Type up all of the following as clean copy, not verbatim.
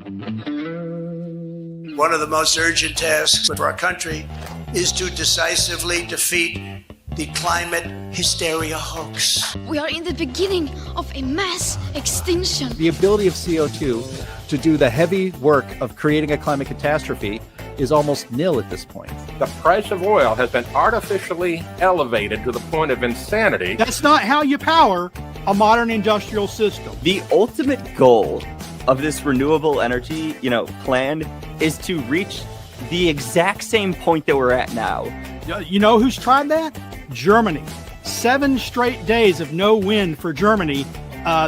One of the most urgent tasks for our country is to decisively defeat the climate hysteria hoax. We are in the beginning of a mass extinction. The ability of CO2 to do the heavy work of creating a climate catastrophe is almost nil at this point. The price of oil has been artificially elevated to the point of insanity. That's not how you power a modern industrial system. The ultimate goal of this renewable energy, plan is to reach the exact same point that we're at now. You know who's tried that? Germany. 7 straight days of no wind for Germany.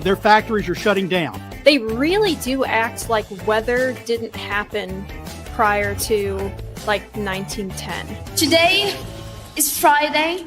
Their factories are shutting down. They really do act like weather didn't happen prior to 1910. Today is Friday.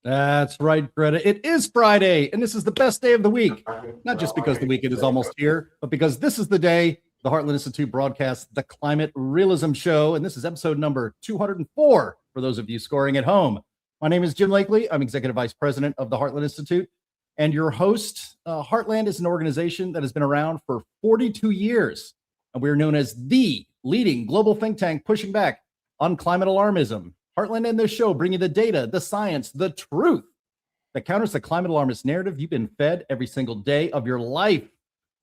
That's right, Greta. It is Friday, and this is the best day of the week. Not just because the weekend is almost here, but because this is the day the Heartland Institute broadcasts the Climate Realism Show, and this is episode number 204 for those of you scoring at home. My name is Jim Lakely. I'm Executive Vice President of the Heartland Institute and your host. Heartland is an organization that has been around for 42 years, and we are known as the leading global think tank pushing back on climate alarmism. Heartland and this show bring you the data, the science, the truth that counters the climate alarmist narrative you've been fed every single day of your life.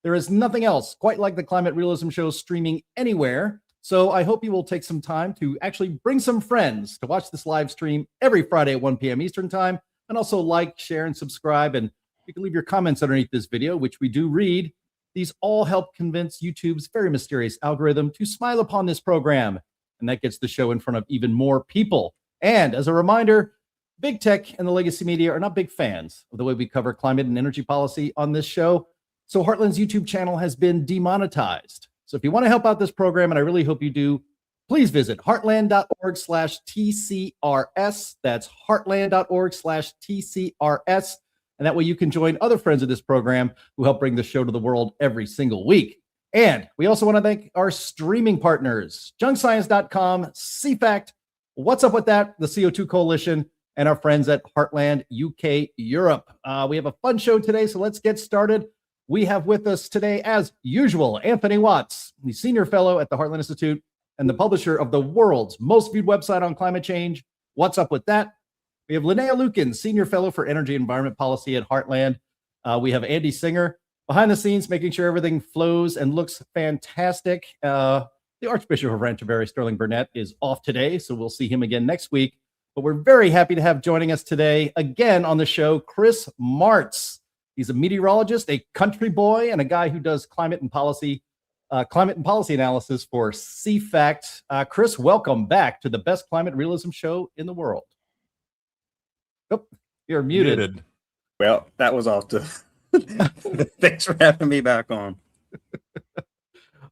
There is nothing else quite like the Climate Realism Show streaming anywhere. So I hope you will take some time to actually bring some friends to watch this live stream every Friday at 1 p.m. Eastern time. And also like, share, and subscribe. And you can leave your comments underneath this video, which we do read. These all help convince YouTube's very mysterious algorithm to smile upon this program. And that gets the show in front of even more people. And as a reminder, big tech and the legacy media are not big fans of the way we cover climate and energy policy on this show. So Heartland's YouTube channel has been demonetized. So if you want to help out this program, and I really hope you do, please visit heartland.org/TCRS. That's heartland.org/TCRS. And that way you can join other friends of this program who help bring the show to the world every single week. And we also want to thank our streaming partners, junkscience.com, CFACT, What's Up With That, the CO2 Coalition, and our friends at Heartland UK Europe. We have a fun show today, so let's get started. We have with us today, as usual, Anthony Watts, the Senior Fellow at the Heartland Institute and the publisher of the world's most viewed website on climate change, What's Up With That. We have Linnea Lukin, Senior Fellow for Energy and Environment Policy at Heartland. We have Andy Singer, behind the scenes, making sure everything flows and looks fantastic. The Archbishop of Rancho Verde, Sterling Burnett, is off today, so we'll see him again next week. But we're very happy to have joining us today, again on the show, Chris Martz. He's a meteorologist, a country boy, and a guy who does climate and policy analysis for CFACT. Chris, welcome back to the best climate realism show in the world. Oh, you're muted. Well, that was off to... Thanks for having me back on.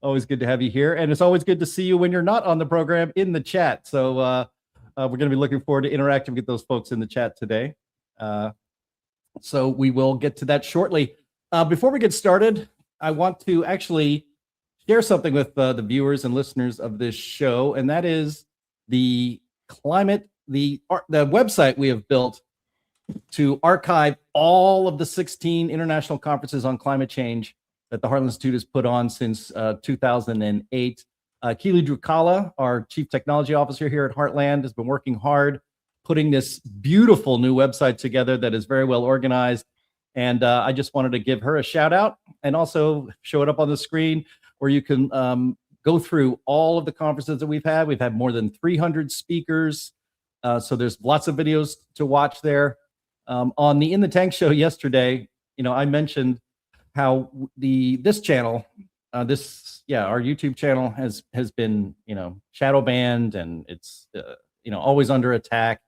Always good to have you here. And it's always good to see you when you're not on the program in the chat. So we're going to be looking forward to interacting with those folks in the chat today. So we will get to that shortly. Before we get started, I want to actually share something with the viewers and listeners of this show. And that is the website we have built to archive all of the 16 international conferences on climate change that the Heartland Institute has put on since 2008. Keely Drukala, our Chief Technology Officer here at Heartland, has been working hard putting this beautiful new website together that is very well organized. And I just wanted to give her a shout out and also show it up on the screen where you can go through all of the conferences that we've had. We've had more than 300 speakers. So there's lots of videos to watch there. On the In the Tank show yesterday, I mentioned how this channel, our YouTube channel has been, shadow banned and it's, always under attack.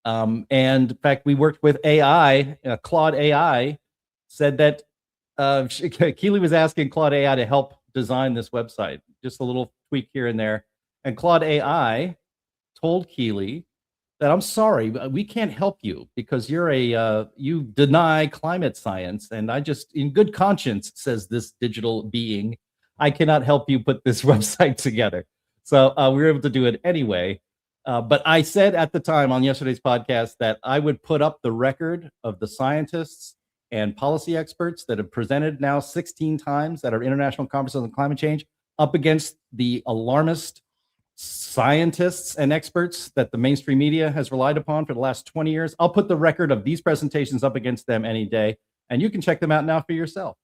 And in fact, we worked with AI, Claude AI said that Keely was asking Claude AI to help design this website, just a little tweak here and there. And Claude AI told Keely that, I'm sorry, we can't help you because you deny climate science. And I just, in good conscience, says this digital being, I cannot help you put this website together. So we were able to do it anyway. But I said at the time on yesterday's podcast that I would put up the record of the scientists and policy experts that have presented now 16 times at our international conferences on climate change, up against the alarmist scientists and experts that the mainstream media has relied upon for the last 20 years. I'll put the record of these presentations up against them any day, and you can check them out now for yourself.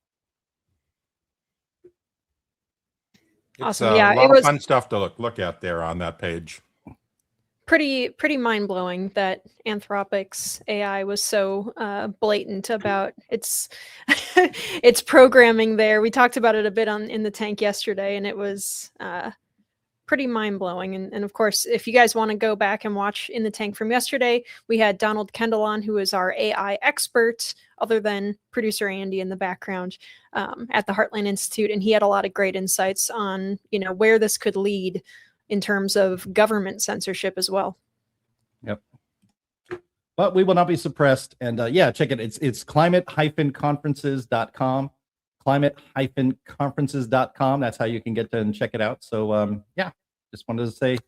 Awesome. It's Yeah, a lot it of was fun stuff to look at there on that page. pretty mind-blowing that Anthropic's AI was so blatant about its its programming there. We talked about it a bit in the tank yesterday, and it was pretty mind-blowing. And of course, if you guys want to go back and watch In the Tank from yesterday, we had Donald Kendall on, who is our AI expert, other than producer Andy in the background, at the Heartland Institute, and he had a lot of great insights on, where this could lead in terms of government censorship as well. Yep. But we will not be suppressed. And yeah, check it. It's climate-conferences.com. Climate-conferences.com. That's how you can get to and check it out. So yeah, just wanted to say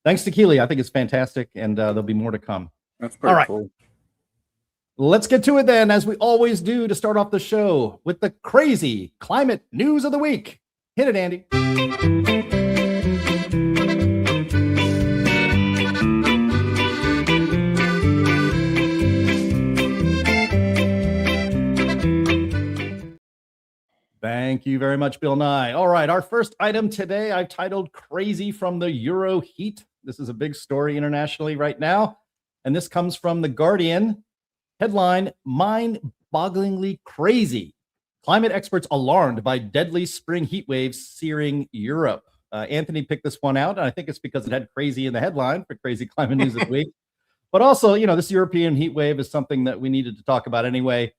thanks to Keely. I think it's fantastic, and there'll be more to come. That's pretty All right. cool. Let's get to it then, as we always do to start off the show with the crazy climate news of the week. Hit it, Andy. Thank you very much, Bill Nye. All right, our first item today I've titled Crazy from the Euro Heat. This is a big story internationally right now, and this comes from The Guardian. Headline, mind-bogglingly crazy. Climate experts alarmed by deadly spring heat waves searing Europe. Anthony picked this one out, and I think it's because it had crazy in the headline for crazy climate news of the week. But also, this European heat wave is something that we needed to talk about anyway,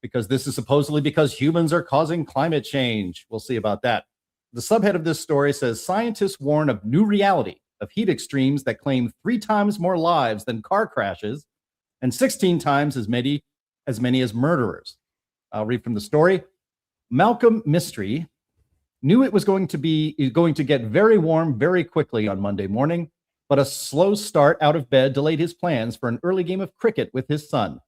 because this is supposedly because humans are causing climate change. We'll see about that. The subhead of this story says, scientists warn of new reality of heat extremes that claim 3 times more lives than car crashes and 16 times as many as murderers. I'll read from the story. Malcolm Mystery knew it was going to get very warm very quickly on Monday morning, but a slow start out of bed delayed his plans for an early game of cricket with his son.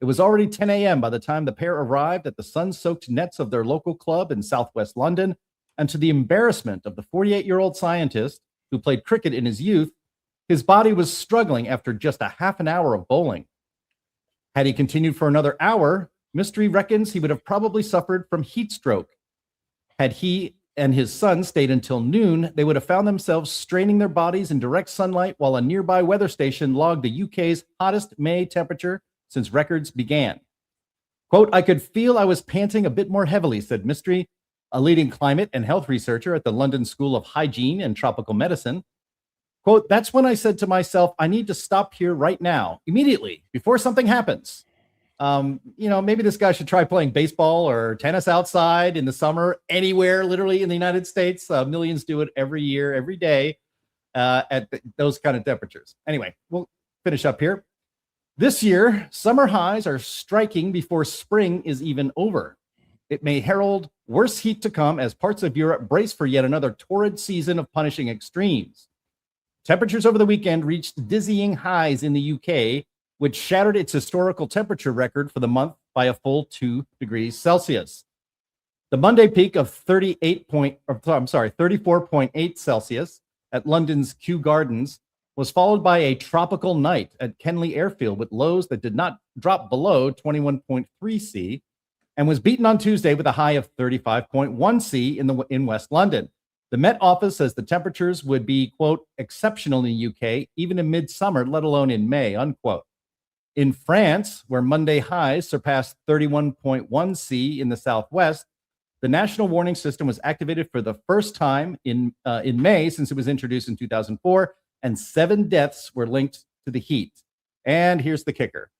It was already 10 a.m. by the time the pair arrived at the sun-soaked nets of their local club in southwest London, and to the embarrassment of the 48-year-old scientist who played cricket in his youth, his body was struggling after just a half an hour of bowling. Had he continued for another hour, Mystery reckons he would have probably suffered from heat stroke. Had he and his son stayed until noon, they would have found themselves straining their bodies in direct sunlight while a nearby weather station logged the UK's hottest May temperature since records began. Quote, I could feel I was panting a bit more heavily, said Mystery, a leading climate and health researcher at the London School of Hygiene and Tropical Medicine. Quote, that's when I said to myself, I need to stop here right now, immediately, before something happens. Maybe this guy should try playing baseball or tennis outside in the summer, anywhere, literally in the United States. Millions do it every year, every day, at those kind of temperatures. Anyway, we'll finish up here. This year, summer highs are striking before spring is even over. It may herald worse heat to come as parts of Europe brace for yet another torrid season of punishing extremes. Temperatures over the weekend reached dizzying highs in the UK, which shattered its historical temperature record for the month by a full 2 degrees Celsius. The Monday peak of 34.8 Celsius at London's Kew Gardens was followed by a tropical night at Kenley Airfield with lows that did not drop below 21.3 C, and was beaten on Tuesday with a high of 35.1 C in West London. The Met Office says the temperatures would be, quote, exceptional in the UK, even in midsummer, let alone in May, unquote. In France, where Monday highs surpassed 31.1 C in the southwest, the national warning system was activated for the first time in May since it was introduced in 2004, and 7 deaths were linked to the heat. And here's the kicker.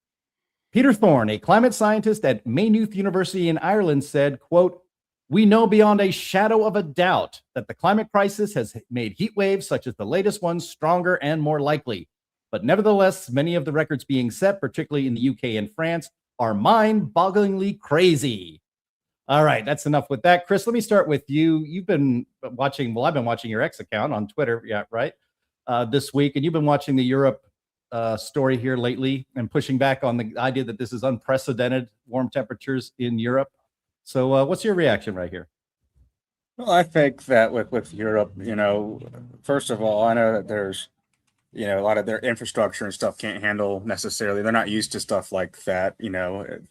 Peter Thorne, a climate scientist at Maynooth University in Ireland, said, quote, we know beyond a shadow of a doubt that the climate crisis has made heat waves such as the latest ones stronger and more likely. But nevertheless, many of the records being set, particularly in the UK and France, are mind-bogglingly crazy. All right, that's enough with that. Chris, let me start with you. You've been watching, I've been watching your X account on Twitter, yeah, right, this week, and you've been watching the Europe story here lately and pushing back on the idea that this is unprecedented warm temperatures in Europe. So what's your reaction right here? Well, I think that with Europe, first of all, I know that there's, a lot of their infrastructure and stuff can't handle necessarily. They're not used to stuff like that,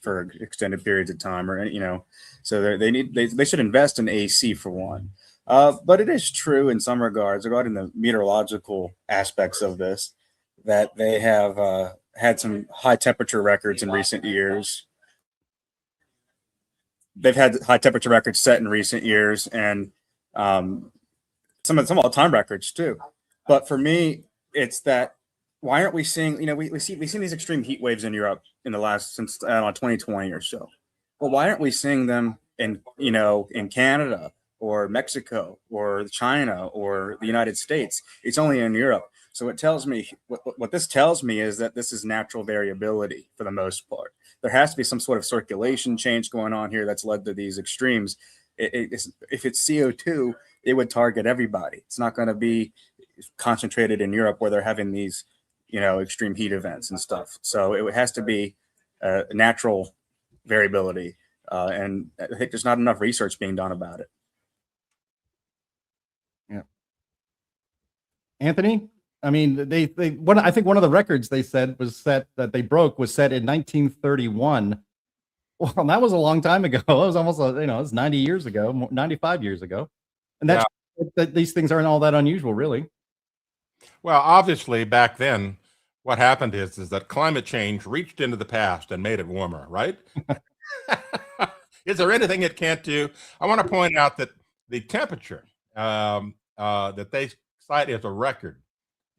for extended periods of time so they should invest in AC for one. But it is true in some regards regarding the meteorological aspects of this, that they have had some high temperature records in recent years. They've had high temperature records set in recent years, and some all-time records too. But for me, it's that why aren't we seeing? We've seen these extreme heat waves in Europe in the last since 2020 or so. Well, why aren't we seeing them in Canada or Mexico or China or the United States? It's only in Europe. So it tells me what this tells me is that this is natural variability for the most part. There has to be some sort of circulation change going on here that's led to these extremes. If it's CO2, it would target everybody. It's not going to be concentrated in Europe where they're having these, extreme heat events and stuff. So it has to be natural variability. And I think there's not enough research being done about it. Yeah. Anthony? I mean, I think one of the records they said that they broke was set in 1931. Well, that was a long time ago. It was almost, it's 90 years ago, 95 years ago. And that these things aren't all that unusual, really. Well, obviously, back then, what happened is that climate change reached into the past and made it warmer, right? Is there anything it can't do? I want to point out that the temperature that they cite as a record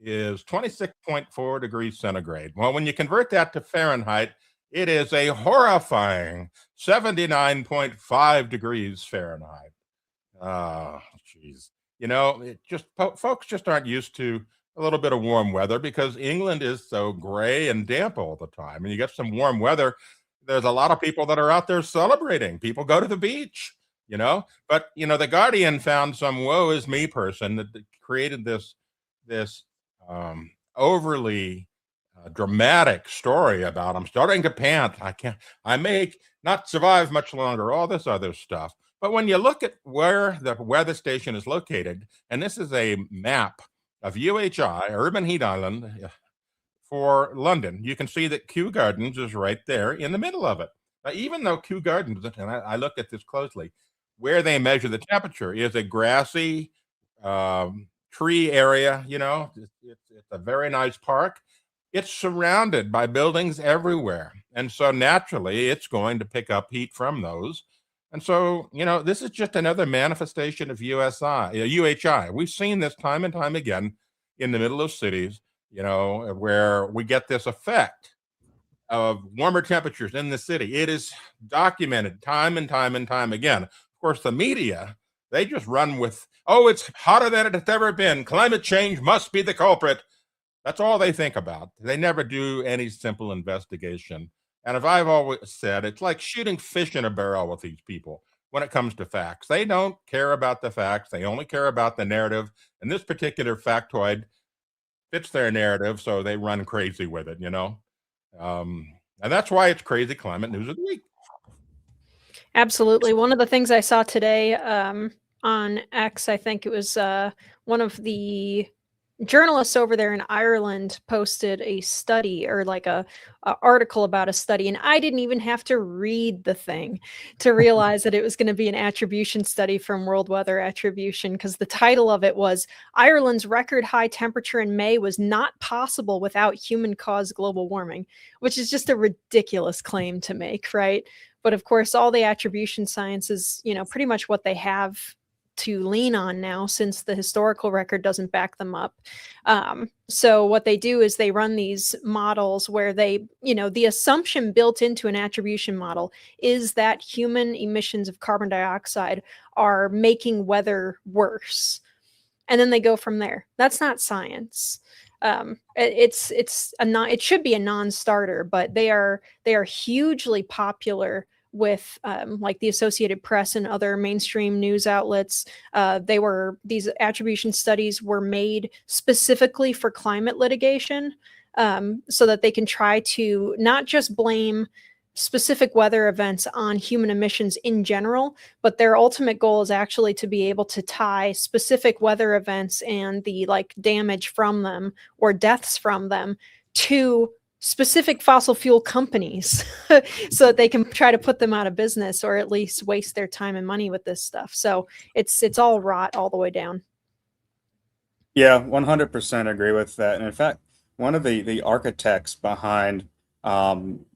is 26.4 degrees centigrade. Well, when you convert that to Fahrenheit, it is a horrifying 79.5 degrees Fahrenheit. Oh, geez. Folks just aren't used to a little bit of warm weather because England is so gray and damp all the time. And you get some warm weather, there's a lot of people that are out there celebrating. People go to the beach, But, the Guardian found some woe is me person that created this overly dramatic story about I'm starting to pant. I may not survive much longer, all this other stuff. But when you look at where the weather station is located, and this is a map of UHI, Urban Heat Island, for London, you can see that Kew Gardens is right there in the middle of it. Now, even though Kew Gardens, and I looked at this closely, where they measure the temperature is a grassy tree area, it's a very nice park. It's surrounded by buildings everywhere. And so naturally, it's going to pick up heat from those. And so, this is just another manifestation of UHI. We've seen this time and time again in the middle of cities, where we get this effect of warmer temperatures in the city. It is documented time and time and time again. Of course, the media, they just run with, it's hotter than it has ever been. Climate change must be the culprit. That's all they think about. They never do any simple investigation. And as I've always said, it's like shooting fish in a barrel with these people when it comes to facts. They don't care about the facts. They only care about the narrative. And this particular factoid fits their narrative, so they run crazy with it, And that's why it's Crazy Climate News of the Week. Absolutely. One of the things I saw today on X, I think it was one of the journalists over there in Ireland posted a study or like a article about a study, and I didn't even have to read the thing to realize that it was going to be an attribution study from World Weather Attribution, because the title of it was Ireland's record high temperature in May was not possible without human caused global warming, which is just a ridiculous claim to make, right? But of course, all the attribution science is, pretty much what they have to lean on now, since the historical record doesn't back them up. So what they do is they run these models where they, the assumption built into an attribution model is that human emissions of carbon dioxide are making weather worse. And then they go from there. That's not science. It should be a non-starter, but they are hugely popular with like the Associated Press and other mainstream news outlets. These attribution studies were made specifically for climate litigation. so that they can try to not just blame specific weather events on human emissions in general, but their ultimate goal is actually to be able to tie specific weather events and the like damage from them or deaths from them to specific fossil fuel companies so that they can try to put them out of business or at least waste their time and money with this stuff. So it's all rot all the way down. Yeah, 100% agree with that. And in fact, one of the architects behind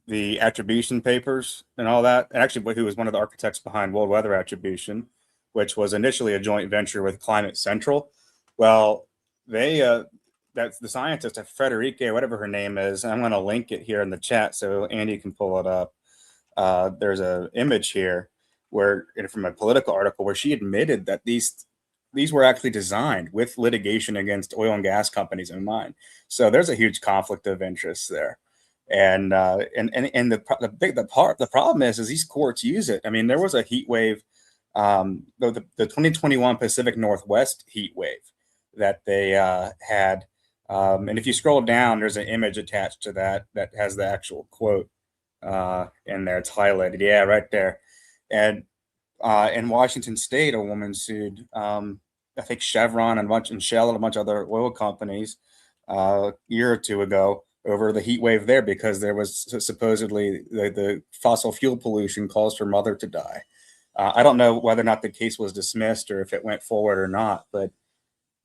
the attribution papers and all that, and actually who was one of the architects behind World Weather Attribution, which was initially a joint venture with Climate Central. Well, they that's the scientist, Frederica, whatever her name is. I'm going to link it here in the chat so Andy can pull it up. There's an image here where, from a political article, where she admitted that these were actually designed with litigation against oil and gas companies in mind. So there's a huge conflict of interest there. And the problem is these courts use it. I mean, there was a heat wave, the 2021 Pacific Northwest heat wave that they had. And if you scroll down, there's an image attached to that has the actual quote in there. It's highlighted. Yeah, right there. And in Washington State, a woman sued, I think Chevron and Shell and a bunch of other oil companies a year or two ago over the heat wave there because there was supposedly the fossil fuel pollution caused her mother to die. I don't know whether or not the case was dismissed or if it went forward or not, but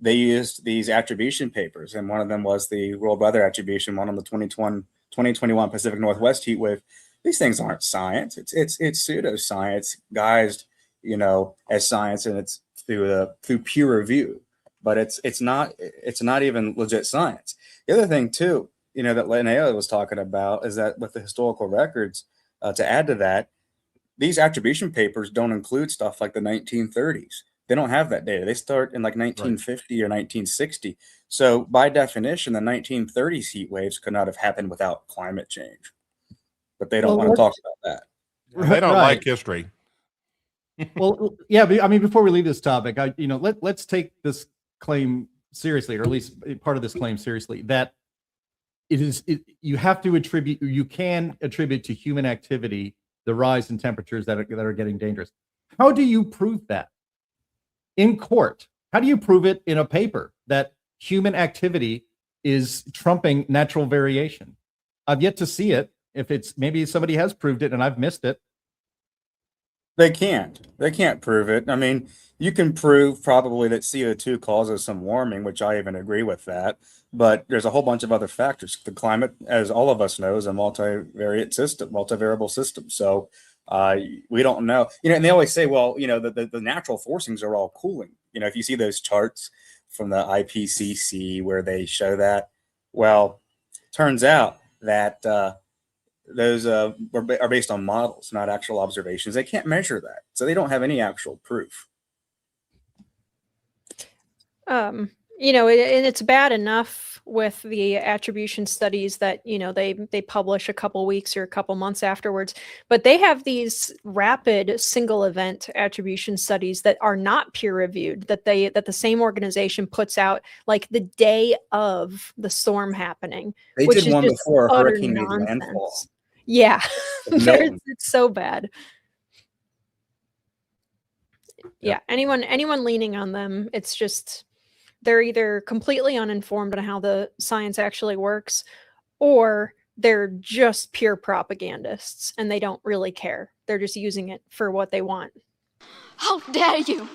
they used these attribution papers, and one of them was the World Weather Attribution, one on the 2021 Pacific Northwest heat wave. These things aren't science. It's pseudoscience guised, as science, and it's through peer review. But it's not even legit science. The other thing too, that Linnea was talking about is that with the historical records, to add to that, these attribution papers don't include stuff like the 1930s. They don't have that data. They start in like 1950 or 1960. So by definition, the 1930s heat waves could not have happened without climate change. But they don't want to talk about that. They don't like history. Well, yeah, but, I mean, before we leave this topic, let's take this claim seriously, or at least part of this claim seriously, that you can attribute to human activity the rise in temperatures that are getting dangerous. How do you prove that in court? How do you prove it in a paper that human activity is trumping natural variation? I've yet to see it. If maybe somebody has proved it and I've missed it. They can't prove it. I mean, you can prove probably that CO2 causes some warming, which I even agree with that. But there's a whole bunch of other factors. The climate, as all of us know, is a multivariable system. So we don't know. And they always say, well, the natural forcings are all cooling. If you see those charts from the IPCC where they show that, well, turns out that those are based on models, not actual observations. They can't measure that, so they don't have any actual proof. And it's bad enough with the attribution studies that they publish a couple weeks or a couple months afterwards, but they have these rapid single event attribution studies that are not peer reviewed, that the same organization puts out like the day of the storm happening. They did one before a hurricane made landfall. Yeah, it's so bad. Yeah, anyone leaning on them, it's just they're either completely uninformed on how the science actually works, or they're just pure propagandists and they don't really care. They're just using it for what they want. How dare you?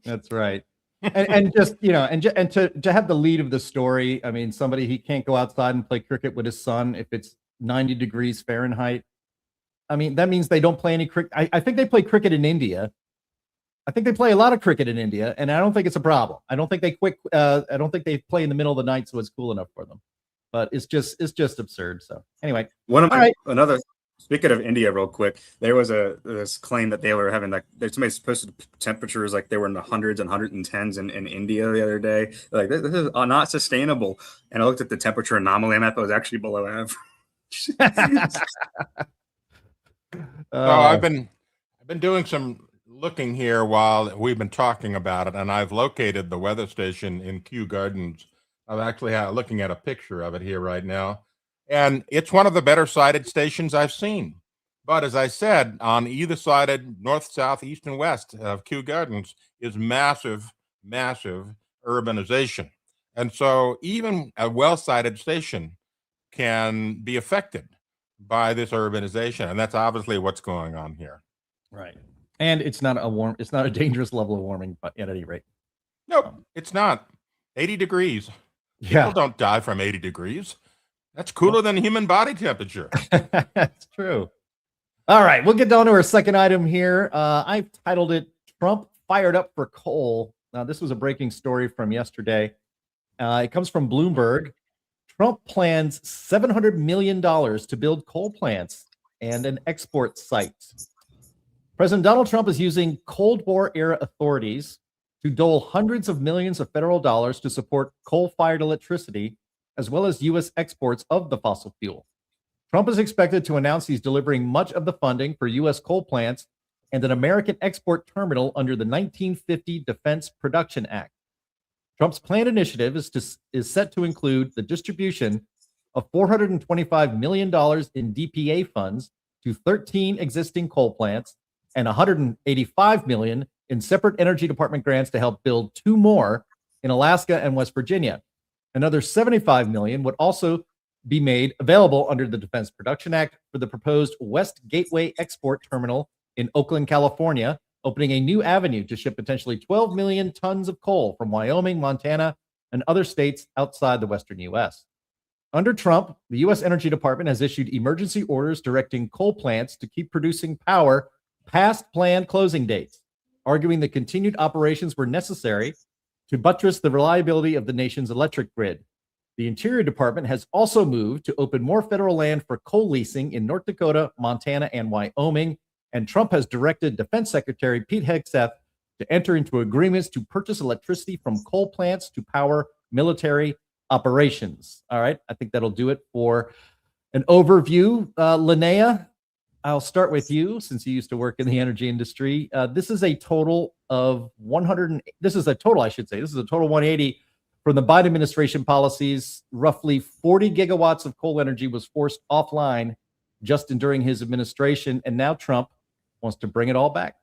That's right. And just to have the lead of the story. I mean, he can't go outside and play cricket with his son if it's 90 degrees Fahrenheit. I mean, that means they don't play any cricket. I think they play cricket in India. I think they play a lot of cricket in India, and I don't think it's a problem. I don't think they play in the middle of the night, so it's cool enough for them. But it's just absurd. So anyway, speaking of India, real quick, there was this claim that they were having somebody posted temperatures like they were in the hundreds and 110s in India the other day. Like this is not sustainable. And I looked at the temperature anomaly map; it was actually below average. I've been doing some looking here while we've been talking about it, and I've located the weather station in Kew Gardens I'm actually looking at a picture of it here right now. And it's one of the better sited stations I've seen. But as I said, on either side, north, south, east, and west of Kew Gardens is massive, massive urbanization. And so even a well-sited station can be affected by this urbanization. And that's obviously what's going on here. Right. And it's not a dangerous level of warming, but at any rate. Nope, it's not. 80 degrees. Yeah. People don't die from 80 degrees. That's cooler than human body temperature. That's true. All right, we'll get down to our second item here. I've titled it Trump Fired Up for Coal. Now, this was a breaking story from yesterday. It comes from Bloomberg. Trump plans $700 million to build coal plants and an export site. President Donald Trump is using Cold War era authorities to dole hundreds of millions of federal dollars to support coal-fired electricity, as well as U.S. exports of the fossil fuel. Trump is expected to announce he's delivering much of the funding for U.S. coal plants and an American export terminal under the 1950 Defense Production Act. Trump's planned initiative is set to include the distribution of $425 million in DPA funds to 13 existing coal plants and $185 million in separate Energy Department grants to help build 2 more in Alaska and West Virginia. Another $75 million would also be made available under the Defense Production Act for the proposed West Gateway Export Terminal in Oakland, California, opening a new avenue to ship potentially 12 million tons of coal from Wyoming, Montana, and other states outside the western U.S. Under Trump, the U.S. Energy Department has issued emergency orders directing coal plants to keep producing power past planned closing dates, arguing that continued operations were necessary to buttress the reliability of the nation's electric grid. The Interior Department has also moved to open more federal land for coal leasing in North Dakota, Montana, and Wyoming, and Trump has directed Defense Secretary Pete Hegseth to enter into agreements to purchase electricity from coal plants to power military operations. All right, I think that'll do it for an overview. Linnea, I'll start with you since you used to work in the energy industry. This is a total of 180 from the Biden administration policies. Roughly 40 gigawatts of coal energy was forced offline just during his administration, and now Trump wants to bring it all back.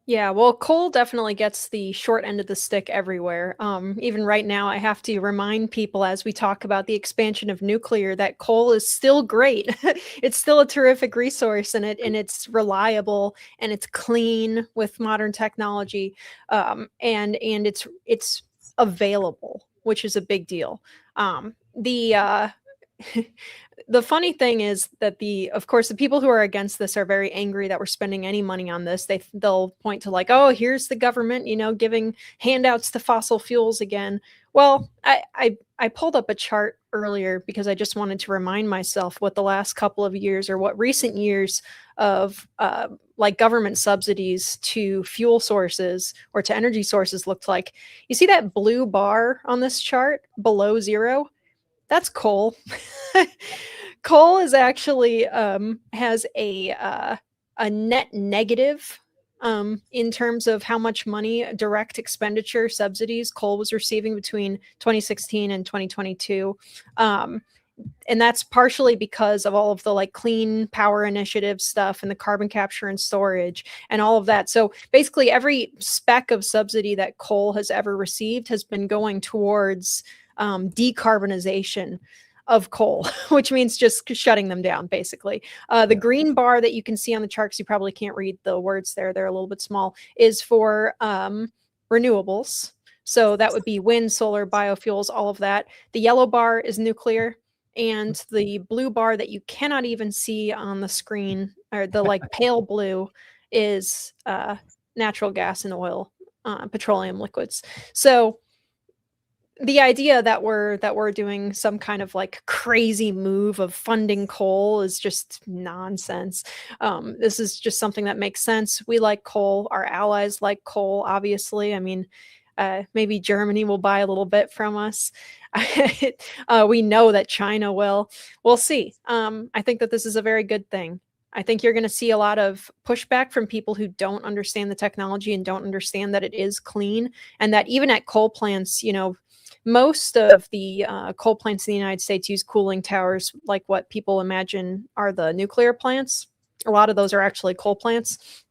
Yeah, well, coal definitely gets the short end of the stick everywhere. Even right now, I have to remind people as we talk about the expansion of nuclear that coal is still great. It's still a terrific resource, and it's reliable and it's clean with modern technology, and it's available, which is a big deal. The funny thing is that of course, the people who are against this are very angry that we're spending any money on this. They'll point to like, oh, here's the government, giving handouts to fossil fuels again. Well, I pulled up a chart earlier because I just wanted to remind myself what the last couple of years or what recent years of like government subsidies to fuel sources or to energy sources looked like. You see that blue bar on this chart below zero? That's coal. Coal is actually has a net negative in terms of how much money direct expenditure subsidies coal was receiving between 2016 and 2022. And that's partially because of all of the like clean power initiative stuff and the carbon capture and storage and all of that. So basically every speck of subsidy that coal has ever received has been going towards decarbonization of coal, which means just shutting them down, basically. The green bar that you can see on the charts, you probably can't read the words there, they're a little bit small, is for renewables. So that would be wind, solar, biofuels, all of that. The yellow bar is nuclear, and the blue bar that you cannot even see on the screen, or the like pale blue, is natural gas and oil, petroleum liquids. So the idea that we're doing some kind of like crazy move of funding coal is just nonsense. This is just something that makes sense. We like coal. Our allies like coal, obviously. I mean, maybe Germany will buy a little bit from us. We know that China will. We'll see. I think that this is a very good thing. I think you're going to see a lot of pushback from people who don't understand the technology and don't understand that it is clean, and that even at coal plants, most of the coal plants in the United States use cooling towers, like what people imagine are the nuclear plants. A lot of those are actually coal plants.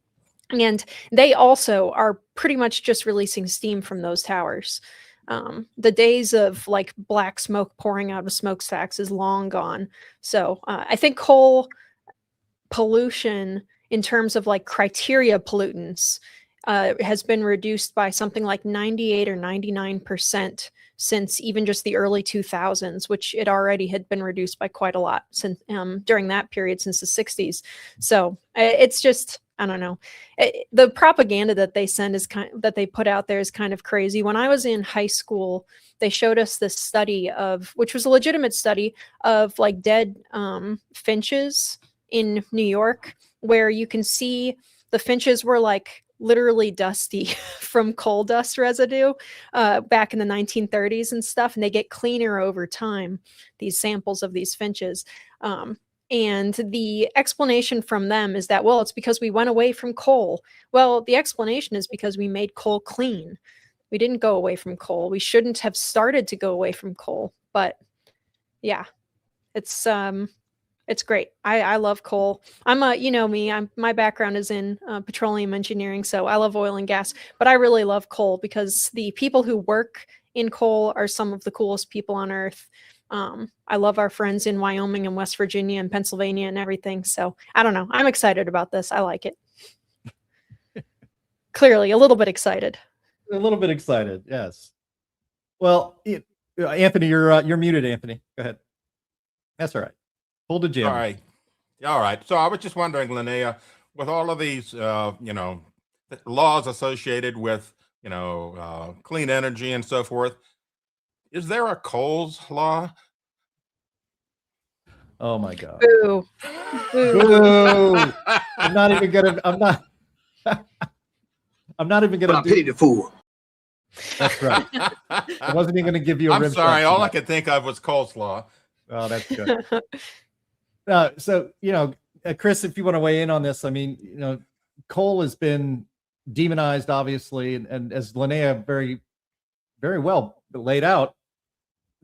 And they also are pretty much just releasing steam from those towers. The days of like black smoke pouring out of smokestacks is long gone. So I think coal pollution in terms of like criteria pollutants has been reduced by something like 98 or 99% since even just the early 2000s, which it already had been reduced by quite a lot since during that period since the 60s. So it's just, I don't know. The propaganda that they send is that they put out there is kind of crazy. When I was in high school, they showed us this study which was a legitimate study of like dead finches in New York, where you can see the finches were like literally dusty from coal dust residue back in the 1930s and stuff, and they get cleaner over time, these samples of these finches. And the explanation from them is that, well, it's because we went away from coal. Well, the explanation is because we made coal clean. We didn't go away from coal. We shouldn't have started to go away from coal. But yeah, it's great. I love coal. You know me, my background is in petroleum engineering, so I love oil and gas, but I really love coal because the people who work in coal are some of the coolest people on earth. I love our friends in Wyoming and West Virginia and Pennsylvania and everything. So I don't know. I'm excited about this. I like it. Clearly, a little bit excited. A little bit excited. Yes. Well, Anthony, you're muted. Anthony, go ahead. That's all right. Hold the jam. All right. All right. So I was just wondering, Linnea, with all of these, laws associated with, clean energy and so forth, is there a coals law? Oh my God. Boo. Boo. I'm not even gonna pity the fool. That's right. I wasn't even gonna give you a I'm sorry, all I could think of was coleslaw. Oh, that's good. So, Chris, if you want to weigh in on this, I mean, coal has been demonized, obviously, and as Linnea very, very well laid out,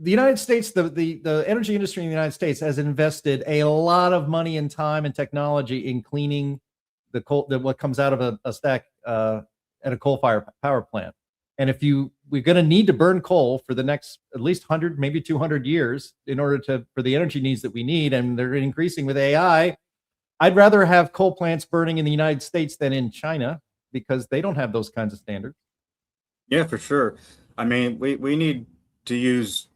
the United States, the energy industry in the United States has invested a lot of money and time and technology in cleaning the coal, what comes out of a stack at a coal-fired power plant. And we're going to need to burn coal for the next at least 100, maybe 200 years in order for the energy needs that we need, and they're increasing with AI. I'd rather have coal plants burning in the United States than in China because they don't have those kinds of standards. Yeah, for sure. I mean, we need to use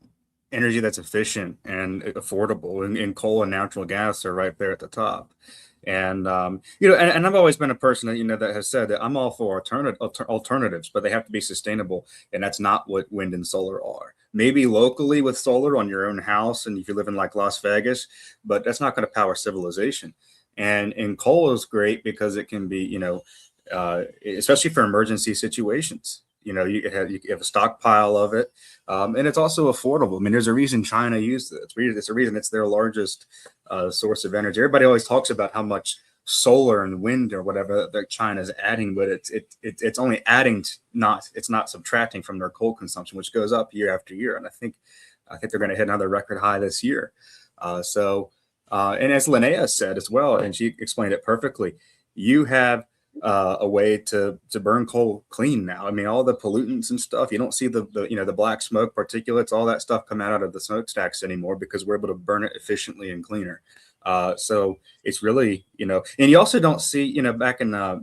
energy that's efficient and affordable, and coal and natural gas are right there at the top. And and I've always been a person that that has said that I'm all for alternatives, but they have to be sustainable, and that's not what wind and solar are. Maybe locally with solar on your own house, and if you live in like Las Vegas, but that's not going to power civilization. And coal is great because it can be especially for emergency situations. You have a stockpile of it, and it's also affordable. I mean, there's a reason China used it. It's a reason it's their largest source of energy. Everybody always talks about how much solar and wind or whatever that China's adding, but it's only adding, it's not subtracting from their coal consumption, which goes up year after year. And I think they're going to hit another record high this year. And as Linnea said as well, and she explained it perfectly, you have a way to burn coal clean now. I mean, all the pollutants and stuff, you don't see the black smoke, particulates, all that stuff come out of the smokestacks anymore because we're able to burn it efficiently and cleaner. So it's really, and you also don't see, back in there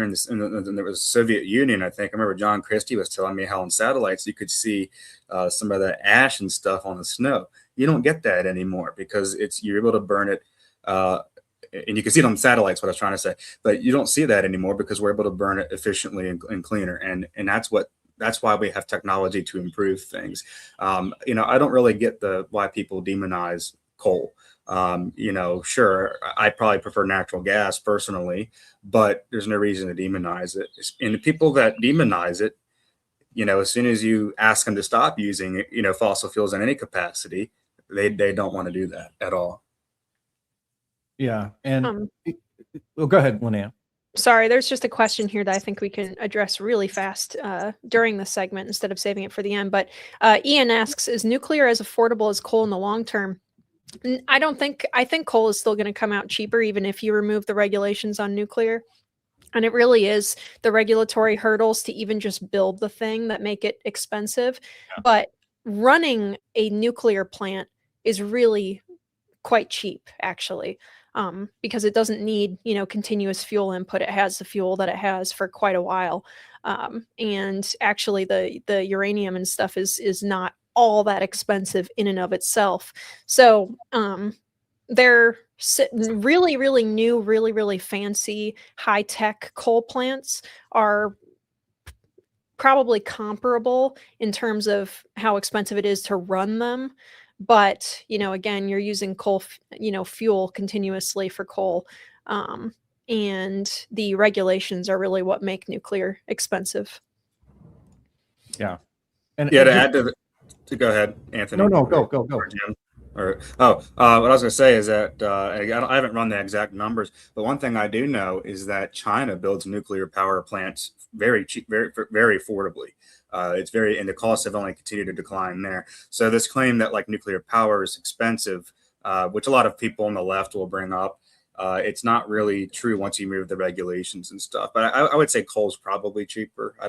was Soviet Union, I think. I remember John Christie was telling me how on satellites you could see some of the ash and stuff on the snow. You don't get that anymore because you're able to burn it. And you can see it on satellites, what I was trying to say, but you don't see that anymore because we're able to burn it efficiently and cleaner. And that's why we have technology to improve things. I don't really get why people demonize coal. Sure, I probably prefer natural gas personally, but there's no reason to demonize it. And the people that demonize it, as soon as you ask them to stop using, fossil fuels in any capacity, they don't want to do that at all. Yeah. And well, go ahead, Linnea. Sorry, there's just a question here that I think we can address really fast during the segment instead of saving it for the end. But Ian asks, is nuclear as affordable as coal in the long term? I think coal is still going to come out cheaper, even if you remove the regulations on nuclear. And it really is the regulatory hurdles to even just build the thing that make it expensive. Yeah. But running a nuclear plant is really quite cheap, actually, because it doesn't need, continuous fuel input. It has the fuel that it has for quite a while. And actually the uranium and stuff is not all that expensive in and of itself. So they're really, really new, really, really fancy, high-tech coal plants are probably comparable in terms of how expensive it is to run them. But, again, you're using coal, fuel continuously for coal. And the regulations are really what make nuclear expensive. Yeah. And to add to go ahead, Anthony. No, go. What I was going to say is that I haven't run the exact numbers, but one thing I do know is that China builds nuclear power plants very cheap, very affordably. And the costs have only continued to decline there. So this claim that like nuclear power is expensive, which a lot of people on the left will bring up, it's not really true once you move the regulations and stuff. But I would say coal's probably cheaper. I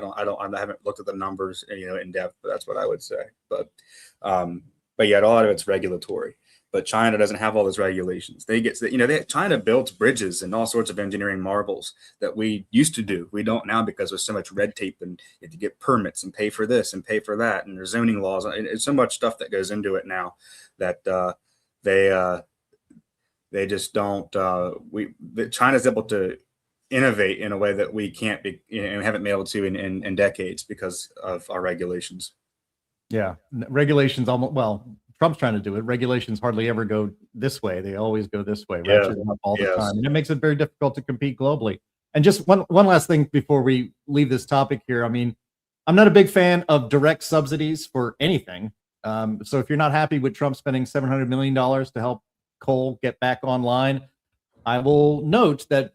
haven't looked at the numbers, in depth, but that's what I would say. But yet a lot of it's regulatory. But China doesn't have all those regulations. China builds bridges and all sorts of engineering marvels that we used to do. We don't now because there's so much red tape and you have to get permits and pay for this and pay for that. And there's zoning laws. And it's so much stuff that goes into it now that they just don't. China's able to innovate in a way that we can't be, haven't been able to in decades because of our regulations. Yeah, regulations Trump's trying to do it. Regulations hardly ever go this way. They always go this way, ratchet up all the time. And it makes it very difficult to compete globally. And just one last thing before we leave this topic here. I mean, I'm not a big fan of direct subsidies for anything. So if you're not happy with Trump spending $700 million to help coal get back online, I will note that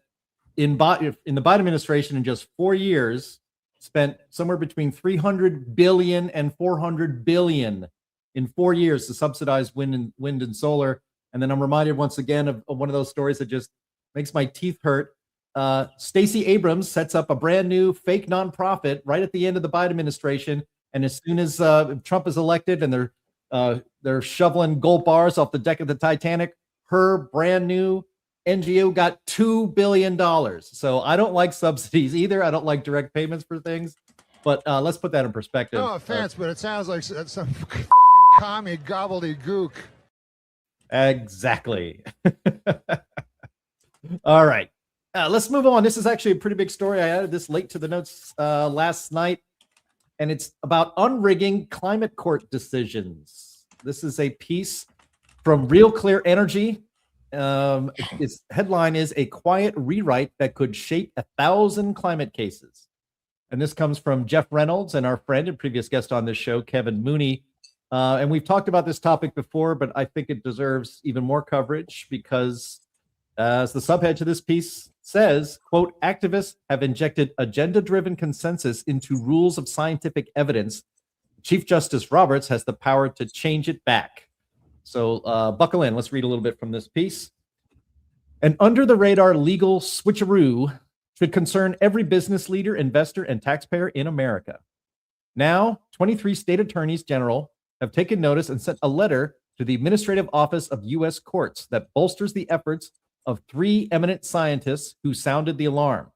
in the Biden administration in just 4 years, spent somewhere between $300 billion and $400 billion in 4 years to subsidize wind and solar. And then I'm reminded once again of one of those stories that just makes my teeth hurt. Stacey Abrams sets up a brand new fake nonprofit right at the end of the Biden administration. And as soon as Trump is elected and they're shoveling gold bars off the deck of the Titanic, her brand new NGO got $2 billion. So I don't like subsidies either. I don't like direct payments for things. But let's put that in perspective. No offense, but it sounds like some fucking commie gobbledygook. Exactly. All right. Let's move on. This is actually a pretty big story. I added this late to the notes last night, and it's about unrigging climate court decisions. This is a piece from Real Clear Energy. Its headline is "A Quiet Rewrite That Could Shape 1,000 Climate Cases." And this comes from Jeff Reynolds and our friend and previous guest on this show, Kevin Mooney. And we've talked about this topic before, but I think it deserves even more coverage because, as the subhead to this piece says, quote, activists have injected agenda-driven consensus into rules of scientific evidence. Chief Justice Roberts has the power to change it back. So buckle in. Let's read a little bit from this piece. An under-the-radar legal switcheroo should concern every business leader, investor, and taxpayer in America. Now, 23 state attorneys general have taken notice and sent a letter to the Administrative Office of U.S. Courts that bolsters the efforts of 3 eminent scientists who sounded the alarm.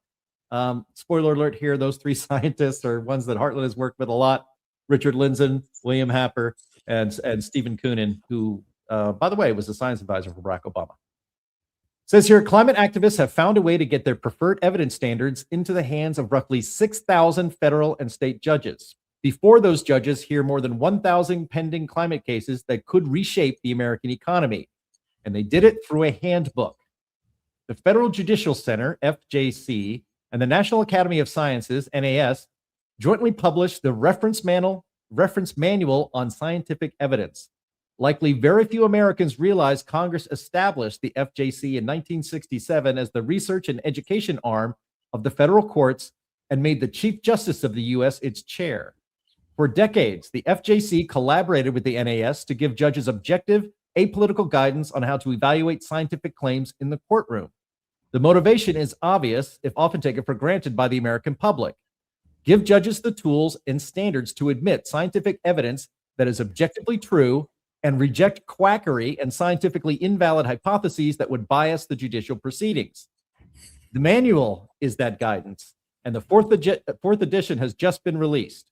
Spoiler alert here, those 3 scientists are ones that Heartland has worked with a lot. Richard Lindzen, William Happer, and Stephen Koonin, who, by the way, was a science advisor for Barack Obama. It says here, climate activists have found a way to get their preferred evidence standards into the hands of roughly 6,000 federal and state judges. Before those judges hear more than 1,000 pending climate cases that could reshape the American economy. And they did it through a handbook. The Federal Judicial Center, FJC, and the National Academy of Sciences, NAS, jointly published the reference manual on scientific evidence. Likely very few Americans realize Congress established the FJC in 1967 as the research and education arm of the federal courts and made the Chief Justice of the U.S. its chair. For decades, the FJC collaborated with the NAS to give judges objective, apolitical guidance on how to evaluate scientific claims in the courtroom. The motivation is obvious, if often taken for granted by the American public. Give judges the tools and standards to admit scientific evidence that is objectively true and reject quackery and scientifically invalid hypotheses that would bias the judicial proceedings. The manual is that guidance, and the fourth edition has just been released.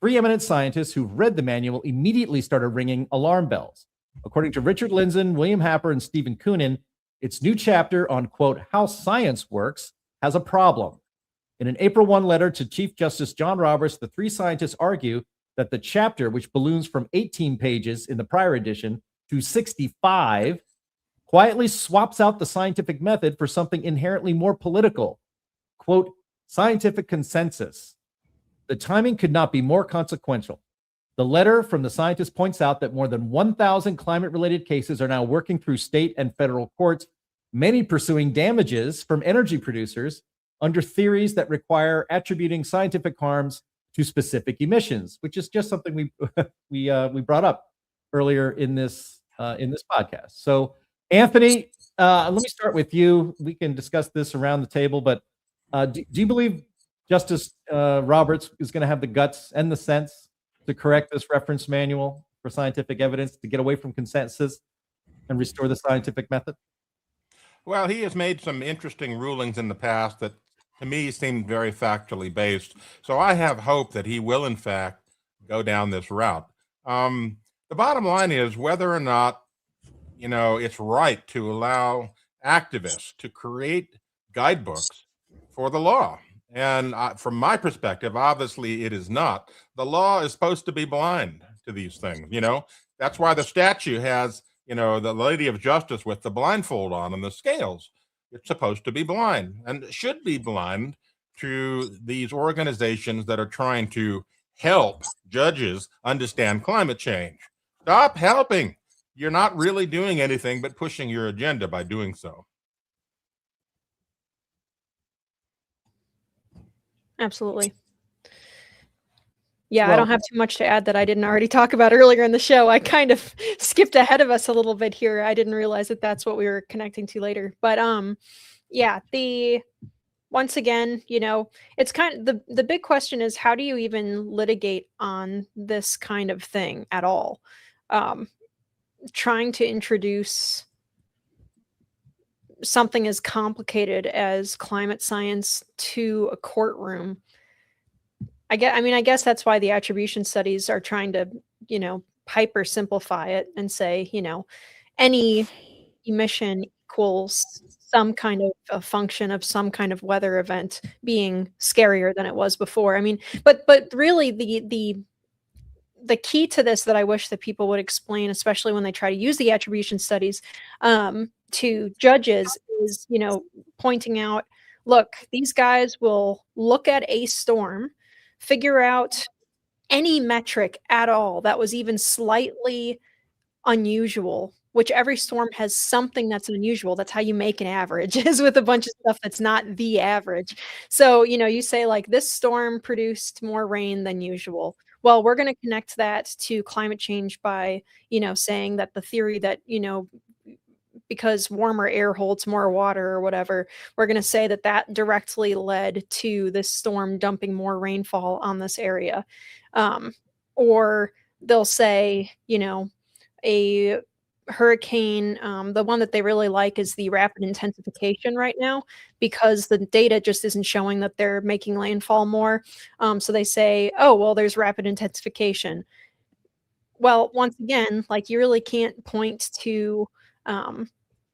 3 eminent scientists who've read the manual immediately started ringing alarm bells. According to Richard Lindzen, William Happer, and Stephen Koonin, its new chapter on, quote, how science works has a problem. In an April 1 letter to Chief Justice John Roberts, the 3 scientists argue that the chapter, which balloons from 18 pages in the prior edition to 65, quietly swaps out the scientific method for something inherently more political. Quote, scientific consensus. The timing could not be more consequential. The letter from the scientists points out that more than 1,000 climate-related cases are now working through state and federal courts, many pursuing damages from energy producers under theories that require attributing scientific harms to specific emissions, which is just something we brought up earlier in this podcast. So, Anthony, let me start with you. We can discuss this around the table, but do you believe Justice Roberts is going to have the guts and the sense to correct this reference manual for scientific evidence to get away from consensus and restore the scientific method? Well, he has made some interesting rulings in the past that to me seemed very factually based. So I have hope that he will, in fact, go down this route. The bottom line is whether or not, it's right to allow activists to create guidebooks for the law. And from my perspective, obviously it is not. The law is supposed to be blind to these things. That's why the statue has, the Lady of Justice with the blindfold on and the scales. It's supposed to be blind and should be blind to these organizations that are trying to help judges understand climate change. Stop helping. You're not really doing anything but pushing your agenda by doing so. Absolutely. Yeah, I don't have too much to add that I didn't already talk about earlier in the show. I kind of skipped ahead of us a little bit here. I didn't realize that that's what we were connecting to later. But yeah, once again, it's kind of the big question is, how do you even litigate on this kind of thing at all? Trying to introduce something as complicated as climate science to a courtroom. I guess that's why the attribution studies are trying to, hyper simplify it and say, any emission equals some kind of a function of some kind of weather event being scarier than it was before. But really the key to this that I wish that people would explain, especially when they try to use the attribution studies to judges, is, pointing out, look, these guys will look at a storm, figure out any metric at all that was even slightly unusual, which every storm has something that's unusual. That's how you make an average, is with a bunch of stuff that's not the average. So, you say like this storm produced more rain than usual. Well, we're going to connect that to climate change by, saying that the theory that, because warmer air holds more water or whatever, we're going to say that that directly led to this storm dumping more rainfall on this area. Or they'll say, a hurricane, the one that they really like is the rapid intensification right now, because the data just isn't showing that they're making landfall more. So they say, oh, well, there's rapid intensification. Well, once again, like, you really can't point to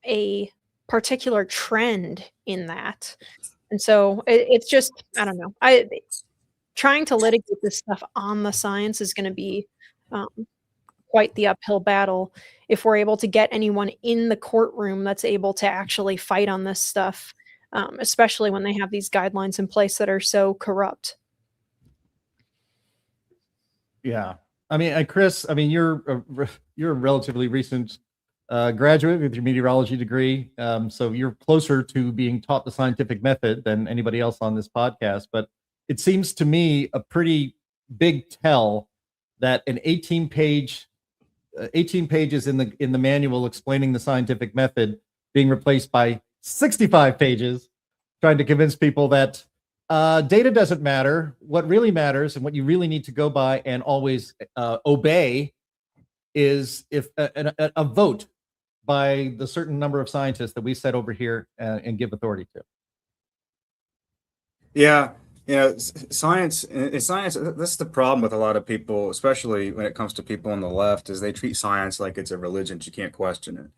a particular trend in that. And so it's just, I don't know. Trying to litigate this stuff on the science is going to be quite the uphill battle if we're able to get anyone in the courtroom that's able to actually fight on this stuff, especially when they have these guidelines in place that are so corrupt. Yeah. Chris, you're a relatively recent graduate with your meteorology degree. So you're closer to being taught the scientific method than anybody else on this podcast. But it seems to me a pretty big tell that an 18 pages in the manual explaining the scientific method being replaced by 65 pages trying to convince people that data doesn't matter. What really matters and what you really need to go by and always obey is if a vote by the certain number of scientists that we set over here and give authority to. Yeah, science. That's the problem with a lot of people, especially when it comes to people on the left, is they treat science like it's a religion. You can't question it.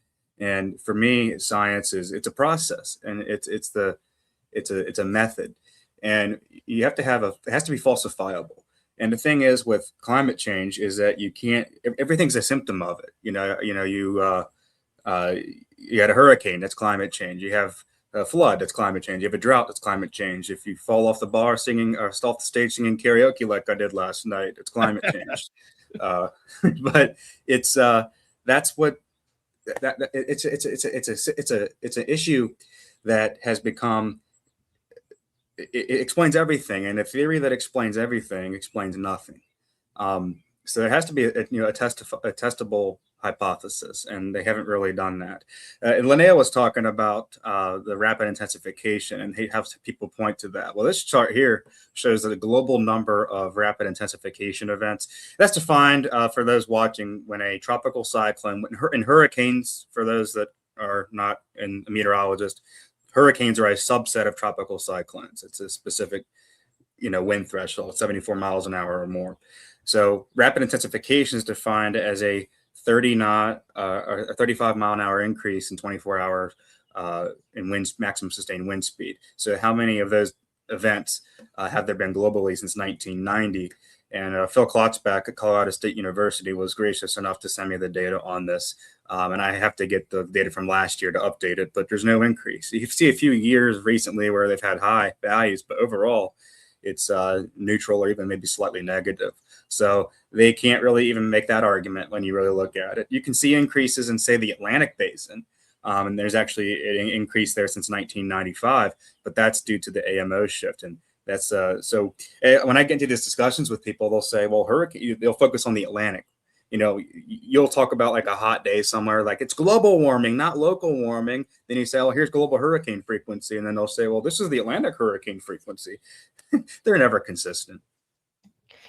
And for me, science it's a process, and it's a method, and you have to have it has to be falsifiable. And the thing is with climate change is that you can't. Everything's a symptom of it. You had a hurricane, that's climate change. You have a flood, that's climate change. You have a drought, that's climate change. If you fall off the bar singing or off the stage singing karaoke like I did last night, it's climate change. But it's that's what it's an issue that has become. It explains everything, and a theory that explains everything explains nothing. So there has to be a testable hypothesis, and they haven't really done that. And Linnea was talking about the rapid intensification, and he has people point to that. Well, this chart here shows the global number of rapid intensification events. That's defined for those watching when a tropical cyclone, in hurricanes, for those that are not a meteorologist, hurricanes are a subset of tropical cyclones. It's a specific, wind threshold, 74 miles an hour or more. So rapid intensification is defined as a 30 knot or a 35 mile an hour increase in 24 hours in maximum sustained wind speed. So how many of those events have there been globally since 1990? And Phil Klotzbach at Colorado State University was gracious enough to send me the data on this. And I have to get the data from last year to update it, but there's no increase. You see a few years recently where they've had high values, but overall it's neutral or even maybe slightly negative. So they can't really even make that argument when you really look at it. You can see increases in, say, the Atlantic Basin. And there's actually an increase there since 1995, but that's due to the AMO shift. And that's so when I get into these discussions with people, they'll say, well, they'll focus on the Atlantic. You'll talk about like a hot day somewhere, like it's global warming, not local warming. Then you say, oh, here's global hurricane frequency. And then they'll say, well, this is the Atlantic hurricane frequency. They're never consistent.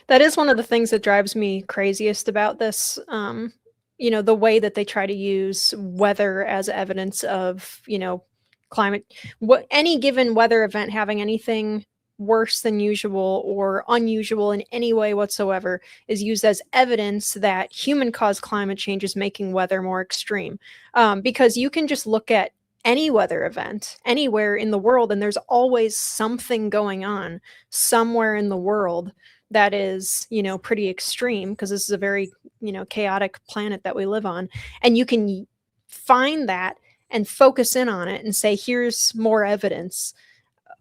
That is one of the things that drives me craziest about this. The way that they try to use weather as evidence of, climate, any given weather event having anything worse than usual or unusual in any way whatsoever is used as evidence that human-caused climate change is making weather more extreme. Because you can just look at any weather event anywhere in the world, and there's always something going on somewhere in the world that is, pretty extreme, because this is a very, chaotic planet that we live on. And you can find that and focus in on it and say, here's more evidence.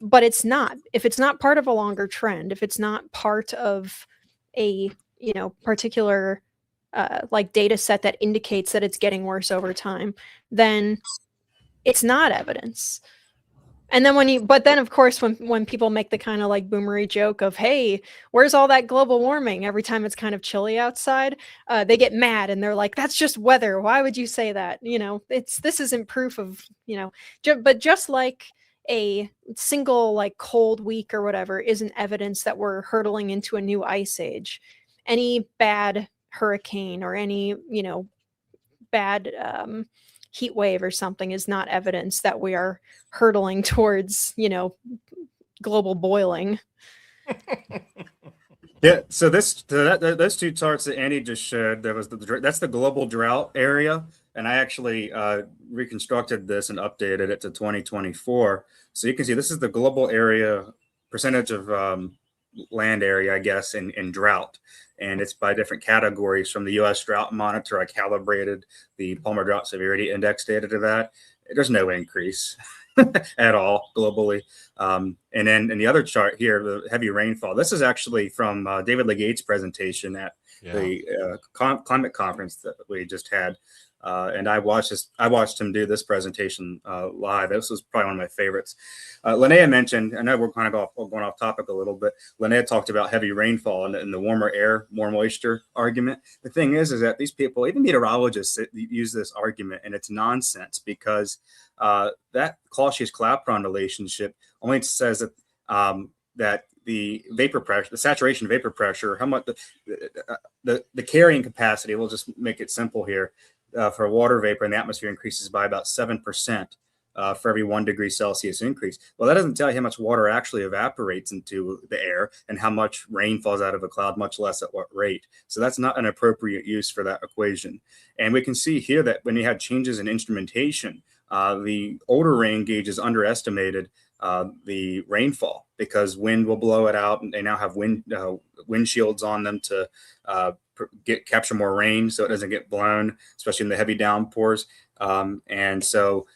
But it's not. If it's not part of a longer trend, if it's not part of a, particular data set that indicates that it's getting worse over time, then it's not evidence. And then but then of course, when people make the kind of like boomery joke of, hey, where's all that global warming every time it's kind of chilly outside, they get mad and they're like, that's just weather. Why would you say that? This isn't proof of, but just like a single like cold week or whatever isn't evidence that we're hurtling into a new ice age. Any bad hurricane or any, bad heat wave or something is not evidence that we are hurtling towards, global boiling. Yeah. So those two charts that Andy just showed, that's the global drought area. And I actually reconstructed this and updated it to 2024. So you can see this is the global area percentage of land area, I guess, in drought. And it's by different categories. From the U.S. Drought Monitor, I calibrated the Palmer Drought Severity Index data to that. There's no increase at all globally. And then in the other chart here, the heavy rainfall. This is actually from David Legate's presentation at the climate conference that we just had. And I watched him do this presentation live. This was probably one of my favorites. Linnea mentioned, I know we're kind of going off topic a little bit. Linnea talked about heavy rainfall and the warmer air, more moisture argument. The thing is that these people, even meteorologists, use this argument, and it's nonsense, because that Clausius-Clapeyron relationship only says that that the vapor pressure, the saturation vapor pressure, how much the carrying capacity, we'll just make it simple here, for water vapor in the atmosphere increases by about 7% for every 1 degree Celsius increase. Well, that doesn't tell you how much water actually evaporates into the air and how much rain falls out of a cloud, much less at what rate. So that's not an appropriate use for that equation. And we can see here that when you had changes in instrumentation, the older rain gauges underestimated the rainfall, because wind will blow it out, and they now have windshields on them to capture more rain so it doesn't get blown, especially in the heavy downpours. And so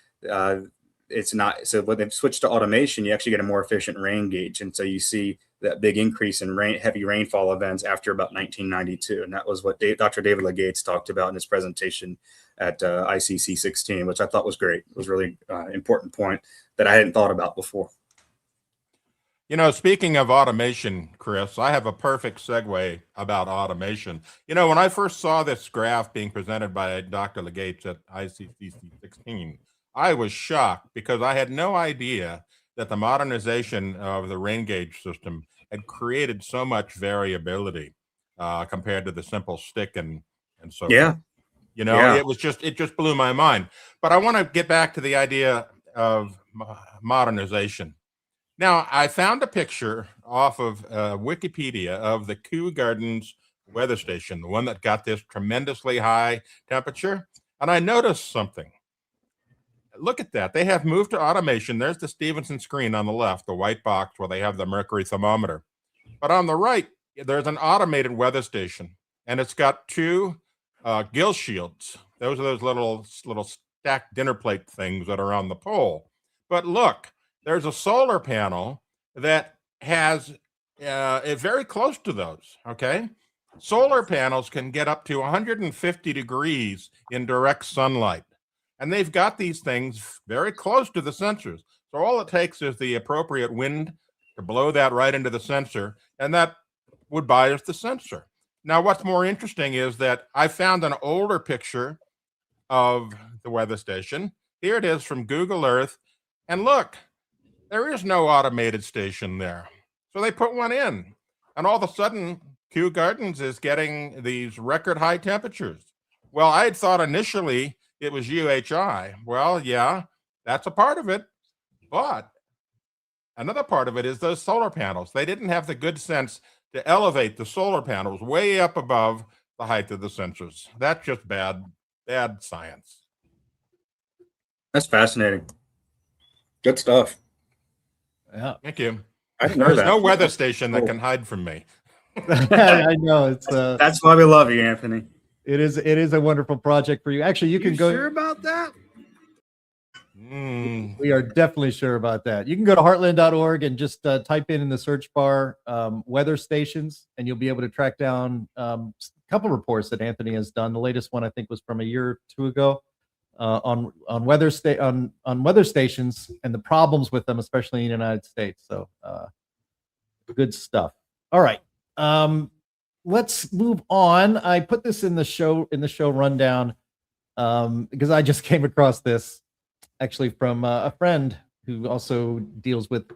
it's not, so when they've switched to automation, you actually get a more efficient rain gauge. And so you see that big increase in heavy rainfall events after about 1992. And that was what Dr. David Legates talked about in his presentation at ICC 16, which I thought was great. It was really important point that I hadn't thought about before. You know, speaking of automation, Chris, I have a perfect segue about automation. You know, when I first saw this graph being presented by Dr. Legates at ICC 16, I was shocked, because I had no idea that the modernization of the rain gauge system had created so much variability compared to the simple stick and so forth. You know, it just blew my mind. But I want to get back to the idea of modernization. Now, I found a picture off of Wikipedia of the Kew Gardens weather station, the one that got this tremendously high temperature. And I noticed something. Look at that. They have moved to automation. There's the Stevenson screen on the left, the white box where they have the mercury thermometer. But on the right, there's an automated weather station, and it's got two gill shields. Those are those little stacked dinner plate things that are on the pole. But look, there's a solar panel that has very close to those, okay? Solar panels can get up to 150 degrees in direct sunlight. And they've got these things very close to the sensors. So all it takes is the appropriate wind to blow that right into the sensor, and that would bias the sensor. Now, what's more interesting is that I found an older picture of the weather station. Here it is from Google Earth. And look, there is no automated station there. So they put one in. And all of a sudden, Kew Gardens is getting these record high temperatures. Well, I had thought initially it was UHI. Well, yeah, that's a part of it. But another part of it is those solar panels. They didn't have the good sense to elevate the solar panels way up above the height of the sensors. That's just bad science. That's fascinating. Good stuff. Yeah. Thank you. I didn't know There's that. no weather station that can hide from me. I know it's that's why we love you, Anthony. It is a wonderful project for you. Actually, you can go. Sure about that? We are definitely sure about that. You can go to heartland.org and just type in the search bar weather stations, and you'll be able to track down a couple reports that Anthony has done. The latest one I think was from a year or two ago on weather stations and the problems with them, especially in the United States. So good stuff. All right. Let's move on. I put this in the show rundown because I just came across this actually from a friend who also deals with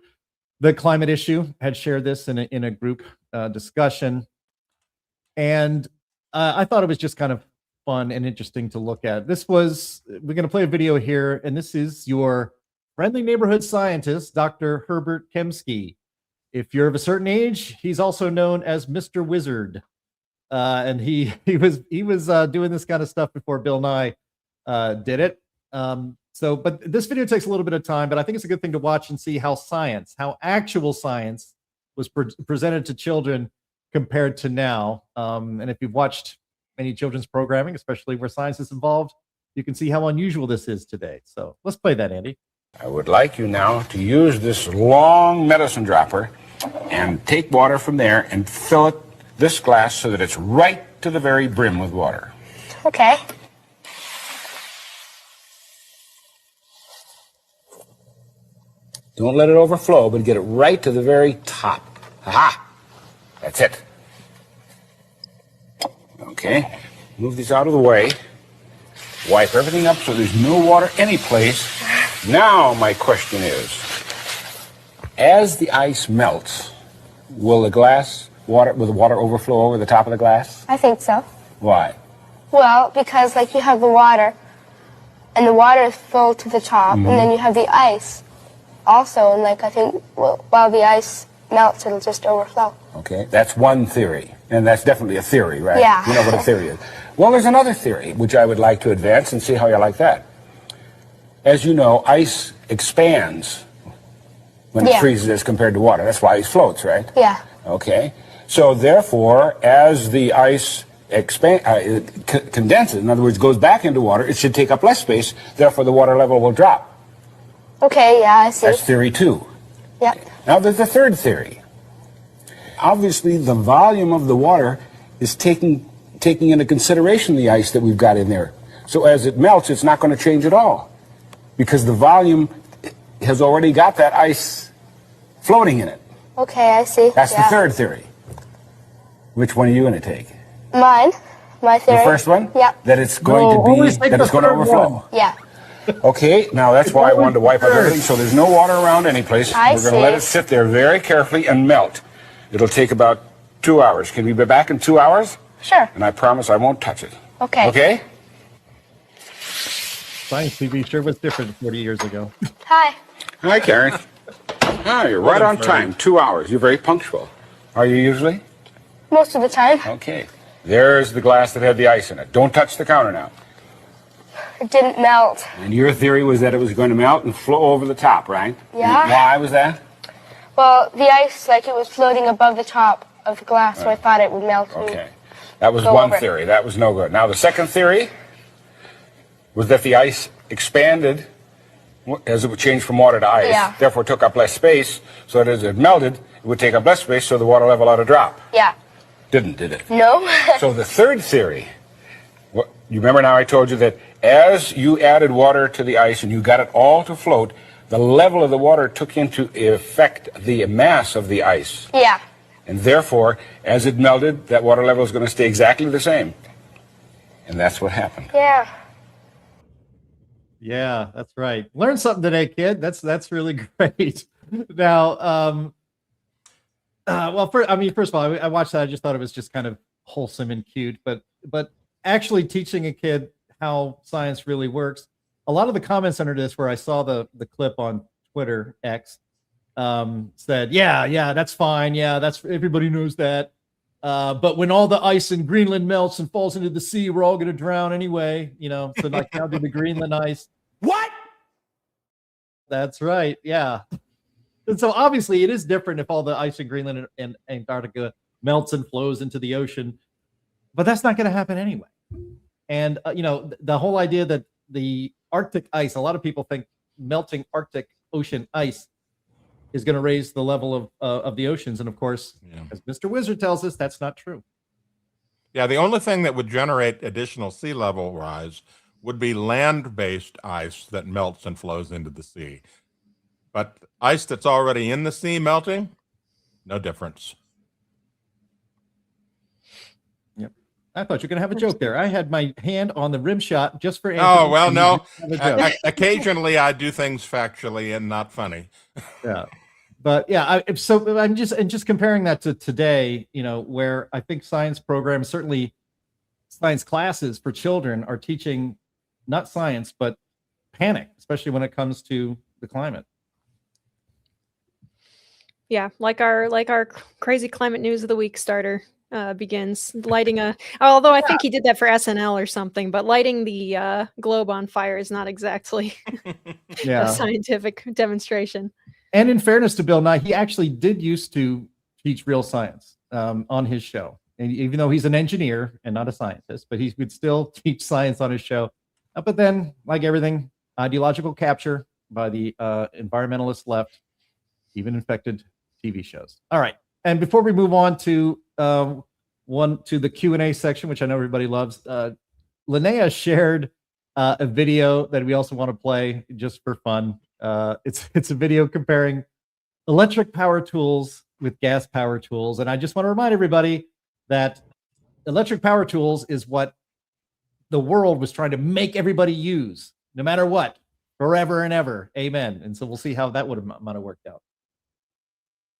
the climate issue, had shared this in a group discussion. And I thought it was just kind of fun and interesting to look at. We're going to play a video here, and this is your friendly neighborhood scientist, Dr. Herbert Kemsky. If you're of a certain age, he's also known as Mr. Wizard. And he was doing this kind of stuff before Bill Nye did it. But this video takes a little bit of time, but I think it's a good thing to watch and see how actual science was presented to children compared to now. And if you've watched any children's programming, especially where science is involved, you can see how unusual this is today. So let's play that, Andy. I would like you now to use this long medicine dropper and take water from there and fill this glass so that it's right to the very brim with water. Okay. Don't let it overflow, but get it right to the very top. Aha! That's it. Okay, move these out of the way. Wipe everything up so there's no water anyplace. Now my question is, as the ice melts, will the water overflow over the top of the glass? I think so. Why? Well, because like you have the water, and the water is full to the top, and then you have the ice also, and like I think while the ice melts, it'll just overflow. Okay, that's one theory, and that's definitely a theory, right? Yeah. You know what a theory is. Well, there's another theory, which I would like to advance and see how you like that. As you know, ice expands when it freezes as compared to water. That's why ice floats, right? Yeah. Okay, so therefore, as the ice condenses, in other words, goes back into water, it should take up less space, therefore the water level will drop. Okay, yeah, I see. That's theory 2. Yep. Now there's the third theory. Obviously, the volume of the water is taking into consideration the ice that we've got in there. So as it melts, it's not going to change at all, because the volume has already got that ice floating in it. Okay, I see. That's the third theory. Which one are you going to take? Mine. My theory. The first one? Yep. That it's going to overflow. Yeah. Okay, now that's why I wanted to wipe out everything so there's no water around any place. I We're going to let it sit there very carefully and melt. It'll take about 2 hours. Can we be back in 2 hours? Sure. And I promise I won't touch it. Okay. Okay? Science TV sure was different 40 years ago. Hi. Hi, Karen. Ah, you're right on time. 2 hours. You're very punctual. Are you usually? Most of the time. Okay. There's the glass that had the ice in it. Don't touch the counter now. It didn't melt. And your theory was that it was going to melt and flow over the top, right? Yeah. And why was that? Well, the ice, like it was floating above the top of the glass, so I thought it would melt. Okay. That was Go one over. theory. That was no good. Now, the second theory was that the ice expanded as it would change from water to ice, Yeah. therefore took up less space, so that as it melted, it would take up less space, so the water level ought to drop. Yeah. Did it? No. So the third theory, you remember now I told you that as you added water to the ice and you got it all to float, the level of the water took into effect the mass of the ice. Yeah. And therefore, as it melted, that water level is going to stay exactly the same. And that's what happened. Yeah. Yeah, that's right. Learn something today, kid. That's really great. Now, first of all, I watched that. I just thought it was just kind of wholesome and cute, but actually teaching a kid how science really works. A lot of the comments under this, where I saw the clip on Twitter X, said, yeah, that's fine. Yeah, that's everybody knows that. But when all the ice in Greenland melts and falls into the sea, we're all going to drown anyway. So like how did the Greenland ice? What? That's right. Yeah. And so obviously it is different if all the ice in Greenland and Antarctica melts and flows into the ocean, but that's not going to happen anyway. And, the whole idea that the Arctic ice, a lot of people think melting Arctic ocean ice is going to raise the level of the oceans. And of course, as Mr. Wizard tells us, that's not true. Yeah, the only thing that would generate additional sea level rise would be land-based ice that melts and flows into the sea. But ice that's already in the sea melting, no difference. Yep. I thought you were going to have a joke there. I had my hand on the rim shot just for Anthony. Oh, well, no. Occasionally I do things factually and not funny. Yeah. But yeah, I'm just comparing that to today, where I think science programs, certainly science classes for children, are teaching not science, but panic, especially when it comes to the climate. Yeah, like our crazy climate news of the week starter begins lighting although I think he did that for SNL or something, but lighting the globe on fire is not exactly a scientific demonstration. And in fairness to Bill Nye, he actually did used to teach real science on his show. And even though he's an engineer and not a scientist, but he would still teach science on his show. But then, like everything, ideological capture by the environmentalist left even infected TV shows. All right. And before we move on to the Q&A section, which I know everybody loves, Linnea shared a video that we also want to play just for fun. It's a video comparing electric power tools with gas power tools. And I just want to remind everybody that electric power tools is what the world was trying to make everybody use, no matter what, forever and ever. Amen. And so we'll see how that might have worked out.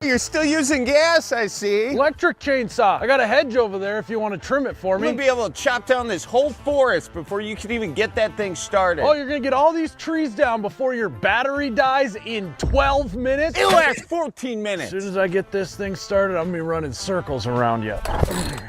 You're still using gas, I see. Electric chainsaw. I got a hedge over there if you want to trim it for me. You'll be able to chop down this whole forest before you can even get that thing started. Oh, you're going to get all these trees down before your battery dies in 12 minutes? It'll last 14 minutes. As soon as I get this thing started, I'm going to be running circles around you.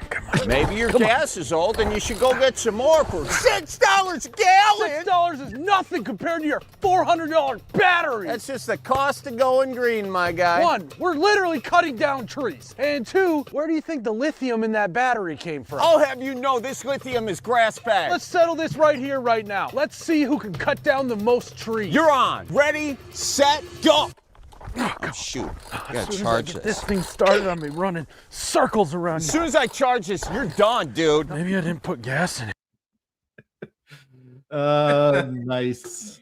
Come on. Maybe your gas is old and you should go get some more for $6 a gallon. $6 is nothing compared to your $400 battery. That's just the cost of going green, my guy. One, we're literally cutting down trees. And two, where do you think the lithium in that battery came from? I'll have you know this lithium is grass fed. Let's settle this right here, right now. Let's see who can cut down the most trees. You're on. Ready, set, go. Oh, shoot. I gotta charge this thing started on me running circles around As soon as I charge this, you're done, dude. Maybe I didn't put gas in it. Nice.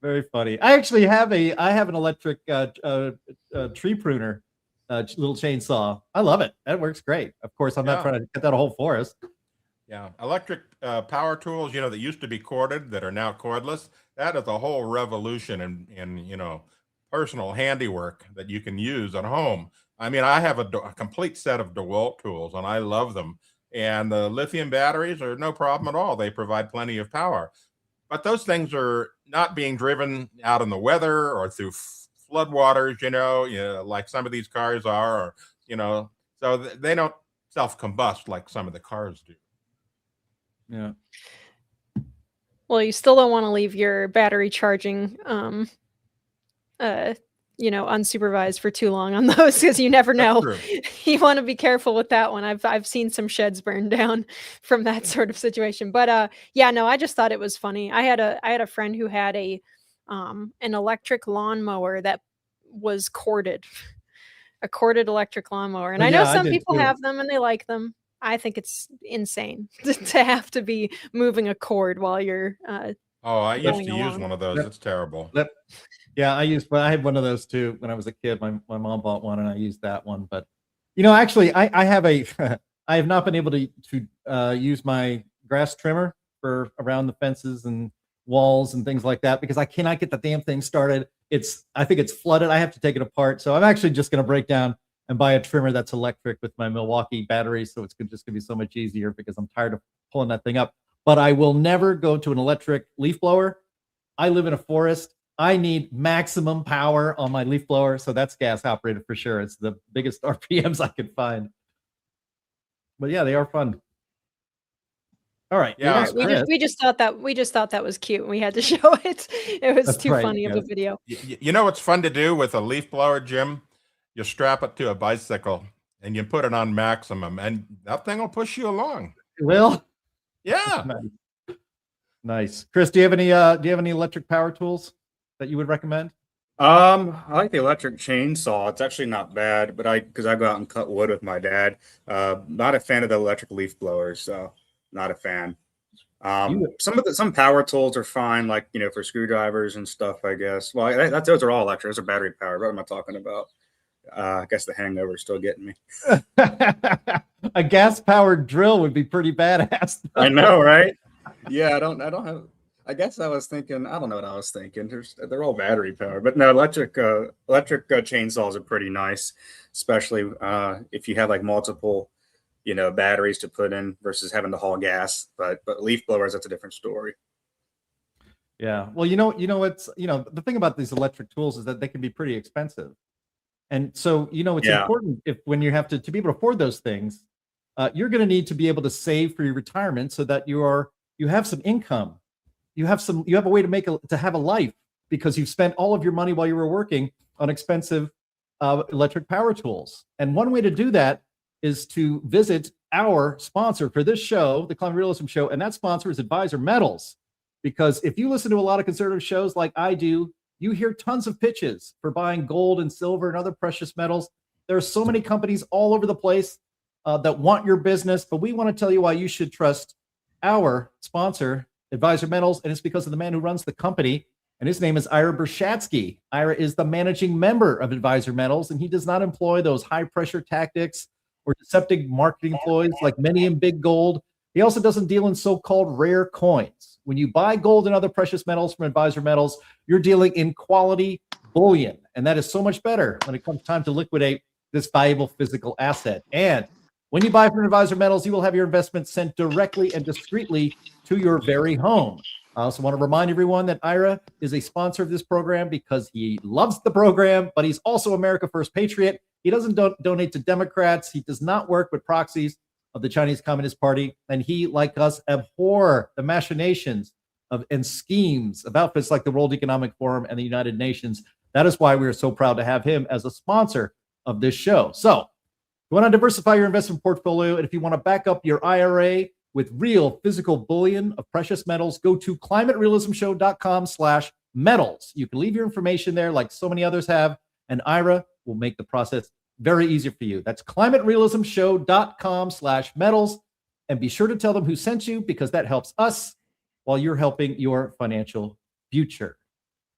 Very funny. I actually have an electric tree pruner, little chainsaw. I love it. That works great. Of course, I'm not trying to cut down a whole forest. Yeah, electric power tools, that used to be corded that are now cordless. That is a whole revolution in personal handiwork that you can use at home. I mean, I have a complete set of DeWalt tools, and I love them. And the lithium batteries are no problem at all. They provide plenty of power. But those things are not being driven out in the weather or through floodwaters, like some of these cars are, so they don't self-combust like some of the cars do. Yeah. Well, you still don't want to leave your battery charging unsupervised for too long on those, because you never know. You want to be careful with that one. I've seen some sheds burn down from that sort of situation. But I just thought it was funny. I had a friend who had an electric lawnmower that was corded, a corded electric lawnmower. And I know some people have them and they like them. I think it's insane to have to be moving a cord while you're I used to use one of those. It's terrible. Yeah, I had one of those too when I was a kid. My mom bought one and I used that one. But actually I have not been able to use my grass trimmer for around the fences and walls and things like that because I cannot get the damn thing started. I think it's flooded. I have to take it apart. So I'm actually just going to break down and buy a trimmer that's electric with my Milwaukee battery. So it's just going to be so much easier because I'm tired of pulling that thing up. But I will never go to an electric leaf blower. I live in a forest. I need maximum power on my leaf blower. So that's gas operated for sure. It's the biggest RPMs I could find. But yeah, they are fun. All right. Yeah. We just thought that was cute. We had to show it. It was too funny of a video. You know what's fun to do with a leaf blower, Jim? You strap it to a bicycle and you put it on maximum, and that thing will push you along. It will. Yeah. Nice. Chris, do you have any electric power tools that you would recommend? I like the electric chainsaw. It's actually not bad, but because I go out and cut wood with my dad. Not a fan of the electric leaf blowers, so not a fan. Some power tools are fine, like for screwdrivers and stuff, I guess. Well, those are all electric. Those are battery powered. What am I talking about? I guess the hangover is still getting me. A gas powered drill would be pretty badass. I know, right? Yeah, I don't have. I guess I was thinking. I don't know what I was thinking. They're all battery powered, but no, electric chainsaws are pretty nice, especially if you have like multiple, batteries to put in versus having to haul gas. But leaf blowers, that's a different story. Yeah. Well, what's the thing about these electric tools is that they can be pretty expensive. And so, it's important when you have to be able to afford those things, you're going to need to be able to save for your retirement so that you have some income. You have a way to have a life because you've spent all of your money while you were working on expensive electric power tools. And one way to do that is to visit our sponsor for this show, the Climate Realism Show. And that sponsor is Advisor Metals. Because if you listen to a lot of conservative shows like I do, you hear tons of pitches for buying gold and silver and other precious metals. There are so many companies all over the place that want your business, but we want to tell you why you should trust our sponsor, Advisor Metals, and it's because of the man who runs the company. And his name is Ira Bershadsky. Ira is the managing member of Advisor Metals, and he does not employ those high-pressure tactics or deceptive marketing ploys like many in Big Gold. He also doesn't deal in so-called rare coins. When you buy gold and other precious metals from Advisor Metals, you're dealing in quality bullion, and that is so much better when it comes time to liquidate this valuable physical asset. And when you buy from Advisor Metals, you will have your investments sent directly and discreetly to your very home. I also want to remind everyone that Ira is a sponsor of this program because he loves the program, but he's also America First Patriot. He doesn't donate to Democrats. He does not work with proxies of the Chinese Communist Party. And he, like us, abhor the machinations and schemes of outfits like the World Economic Forum and the United Nations. That is why we are so proud to have him as a sponsor of this show. So you want to diversify your investment portfolio, and if you want to back up your IRA with real physical bullion of precious metals, go to climaterealismshow.com/metals. You can leave your information there like so many others have, and Ira will make the process very easy for you. That's climaterealismshow.com/metals. And be sure to tell them who sent you, because that helps us while you're helping your financial future.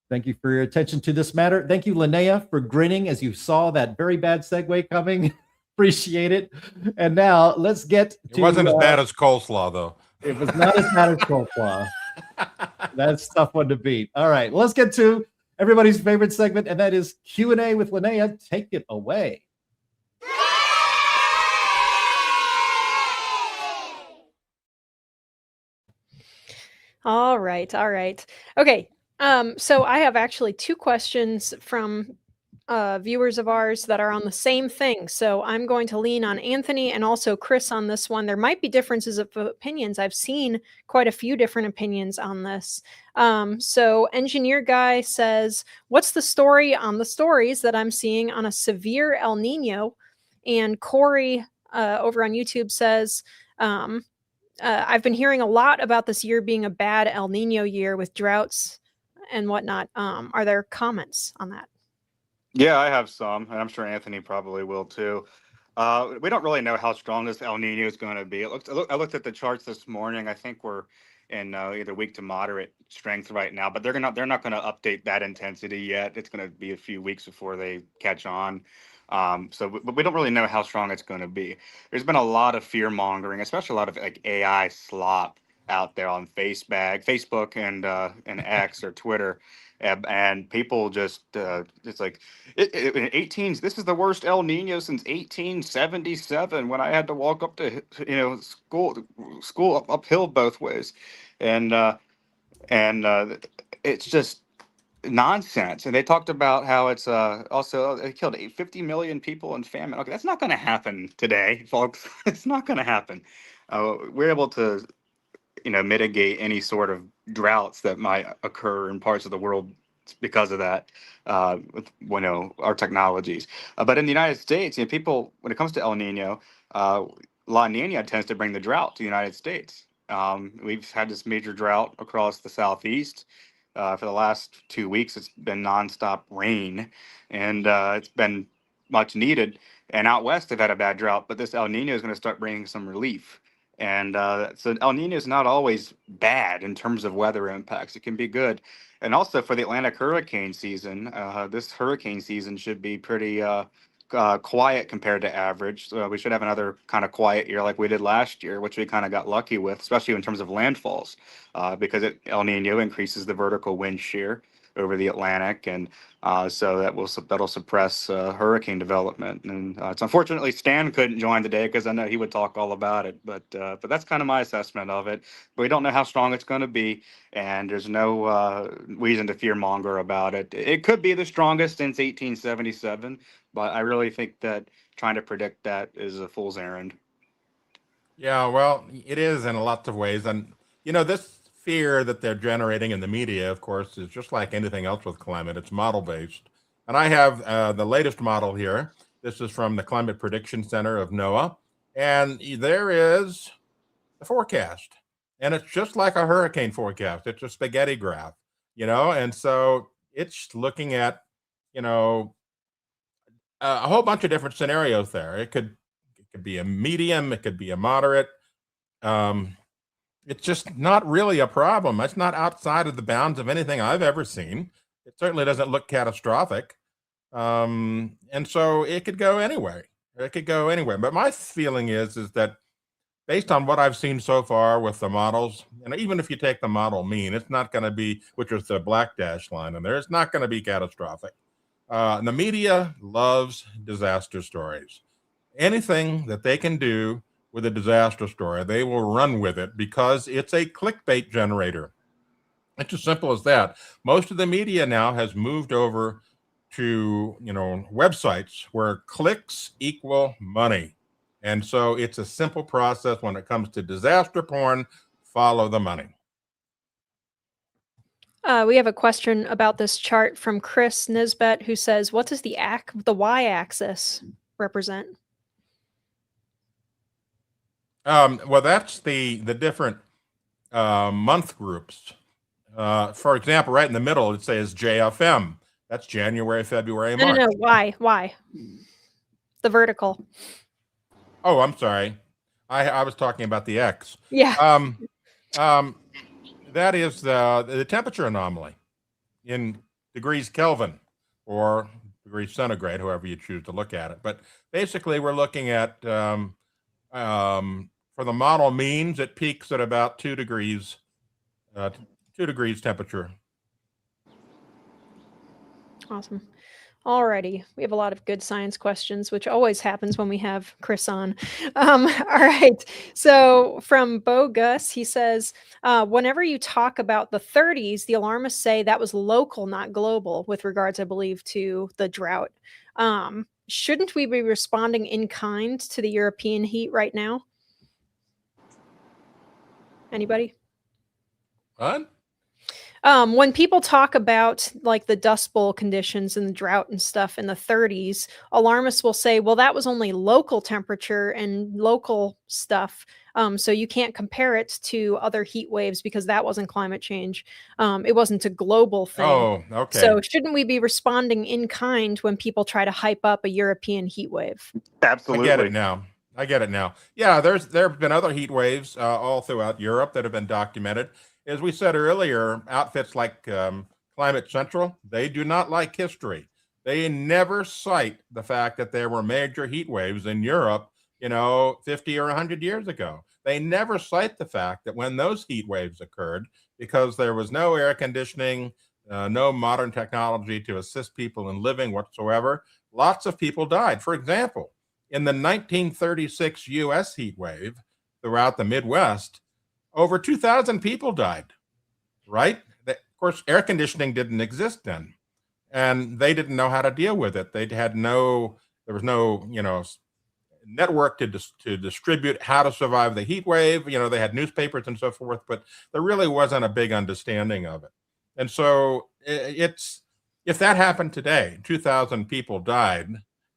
Thank you for your attention to this matter. Thank you, Linnea, for grinning as you saw that very bad segue coming. Appreciate it. And now let's get to... It wasn't as bad as coleslaw, though. It was not as bad as coleslaw. That's a tough one to beat. All right, let's get to everybody's favorite segment, and that is Q&A with Linnea. Take it away. All right. Okay. So I have actually two questions from viewers of ours that are on the same thing. So I'm going to lean on Anthony and also Chris on this one. There might be differences of opinions. I've seen quite a few different opinions on this. So Engineer Guy says, what's the story on the stories that I'm seeing on a severe El Nino? And Corey over on YouTube says, I've been hearing a lot about this year being a bad El Nino year with droughts and whatnot. Are there comments on that? Yeah, I have some, and I'm sure Anthony probably will too. We don't really know how strong this El Nino is going to be. I looked at the charts this morning. I think we're in either weak to moderate strength right now, but they're not going to update that intensity yet. It's going to be a few weeks before they catch on. But we don't really know how strong it's going to be. There's been a lot of fear mongering, especially a lot of like AI slop out there on Facebook and X or Twitter. And people just it's like in 18s, this is the worst El Nino since 1877, when I had to walk up to school uphill both ways, and it's just nonsense. And they talked about how it's also it killed 50 million people in famine. Okay, that's not going to happen today, folks. It's not going to happen. We're able to mitigate any sort of droughts that might occur in parts of the world because of that, with our technologies. But in the United States, people, when it comes to El Nino, La Nina tends to bring the drought to the United States. We've had this major drought across the Southeast. For the last 2 weeks, it's been nonstop rain, and it's been much needed. And out west, they've had a bad drought, but this El Nino is going to start bringing some relief. And so El Nino is not always bad in terms of weather impacts. It can be good. And also for the Atlantic hurricane season, this hurricane season should be pretty quiet compared to average. So we should have another kind of quiet year like we did last year, which we kind of got lucky with, especially in terms of landfalls, because El Nino increases the vertical wind shear over the Atlantic, and so that'll suppress hurricane development. And it's unfortunately Stan couldn't join today, because I know he would talk all about it. But that's kind of my assessment of it. But we don't know how strong it's going to be, and there's no reason to fear monger about it. It could be the strongest since 1877, but I really think that trying to predict that is a fool's errand. Yeah, well, it is in lots of ways, and this fear that they're generating in the media, of course, is just like anything else with climate. It's model-based. And I have the latest model here. This is from the Climate Prediction Center of NOAA. And there is the forecast. And it's just like a hurricane forecast. It's a spaghetti graph, And so it's looking at, a whole bunch of different scenarios there. It could be a medium. It could be a moderate. It's just not really a problem. It's not outside of the bounds of anything I've ever seen. It certainly doesn't look catastrophic. And so it could go anyway. It could go anywhere. But my feeling is that based on what I've seen so far with the models, and even if you take the model mean, it's not going to be, which is the black dash line in there, it's not going to be catastrophic. And the media loves disaster stories. Anything that they can do with a disaster story, they will run with it because it's a clickbait generator. It's as simple as that. Most of the media now has moved over to, websites where clicks equal money. And so it's a simple process when it comes to disaster porn, follow the money. We have a question about this chart from Chris Nisbet, who says, what does the y-axis represent? Well, that's the different month groups. For example, right in the middle, it says JFM. That's January, February, March. No. Why? The vertical. Oh, I'm sorry. I was talking about the X. Yeah. That is the temperature anomaly in degrees Kelvin or degrees centigrade, however you choose to look at it. But basically, we're looking at for the model means, it peaks at about 2 degrees temperature. Awesome. Alrighty. We have a lot of good science questions, which always happens when we have Chris on. All right. So from Bo Gus, he says, whenever you talk about the 30s, the alarmists say that was local, not global, with regards, I believe, to the drought. Shouldn't we be responding in kind to the European heat right now? Anybody? What? When people talk about like the Dust Bowl conditions and the drought and stuff in the 30s, alarmists will say, well, that was only local temperature and local stuff. So you can't compare it to other heat waves because that wasn't climate change. It wasn't a global thing. Oh, okay. So shouldn't we be responding in kind when people try to hype up a European heat wave? Absolutely. I get it now. Yeah, there have been other heat waves all throughout Europe that have been documented. As we said earlier, outfits like Climate Central, they do not like history. They never cite the fact that there were major heat waves in Europe, 50 or 100 years ago. They never cite the fact that when those heat waves occurred, because there was no air conditioning, no modern technology to assist people in living whatsoever, lots of people died. For example, in the 1936 U.S. heat wave throughout the Midwest, over 2,000 people died, right? Of course, air conditioning didn't exist then, and they didn't know how to deal with it. There was no, network to distribute how to survive the heat wave. They had newspapers and so forth, but there really wasn't a big understanding of it. And so if that happened today, 2,000 people died,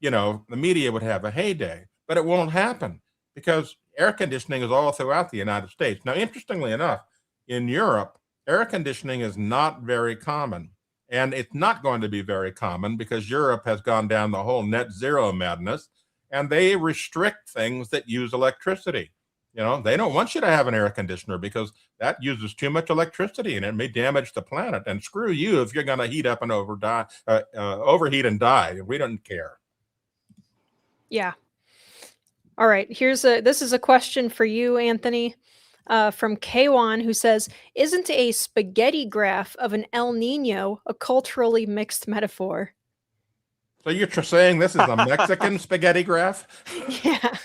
the media would have a heyday, but it won't happen because air conditioning is all throughout the United States. Now, interestingly enough, in Europe, air conditioning is not very common. And it's not going to be very common because Europe has gone down the whole net zero madness, and they restrict things that use electricity. They don't want you to have an air conditioner because that uses too much electricity and it may damage the planet. And screw you if you're going to heat up and overheat and die. We don't care. Yeah. All right. This is a question for you, Anthony, from K1, who says, isn't a spaghetti graph of an El Nino a culturally mixed metaphor? So you're saying this is a Mexican spaghetti graph? Yeah.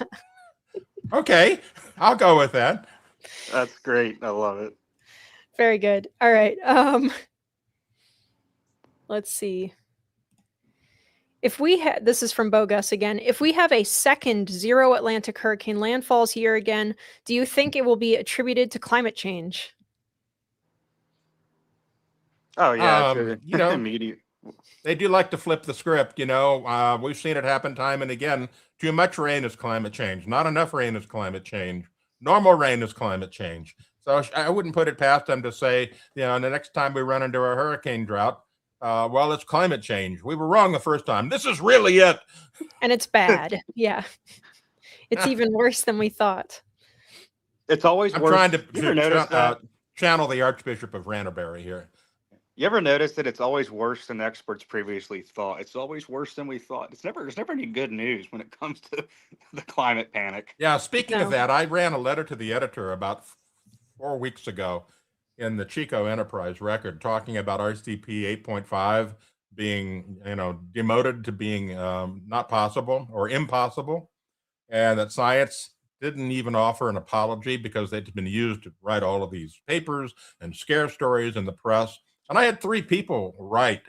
Okay, I'll go with that. That's great. I love it. Very good. All right. Let's see. This is from Bogus again. If we have a second zero Atlantic hurricane landfalls here again, do you think it will be attributed to climate change? Oh yeah, immediate. They do like to flip the script. We've seen it happen time and again. Too much rain is climate change. Not enough rain is climate change. Normal rain is climate change. So I wouldn't put it past them to say, the next time we run into a hurricane drought, well, it's climate change. We were wrong the first time. This is really it. And it's bad. Yeah. It's even worse than we thought. It's always I'm worse. trying You ever notice that? channel the Archbishop of Ranterbury here. You ever notice that it's always worse than experts previously thought? It's always worse than we thought. There's never any good news when it comes to the climate panic. Yeah, speaking of that, I ran a letter to the editor about 4 weeks ago in the Chico Enterprise Record talking about RCP 8.5 being, demoted to being not possible or impossible, and that science didn't even offer an apology because they'd been used to write all of these papers and scare stories in the press. And I had 3 people write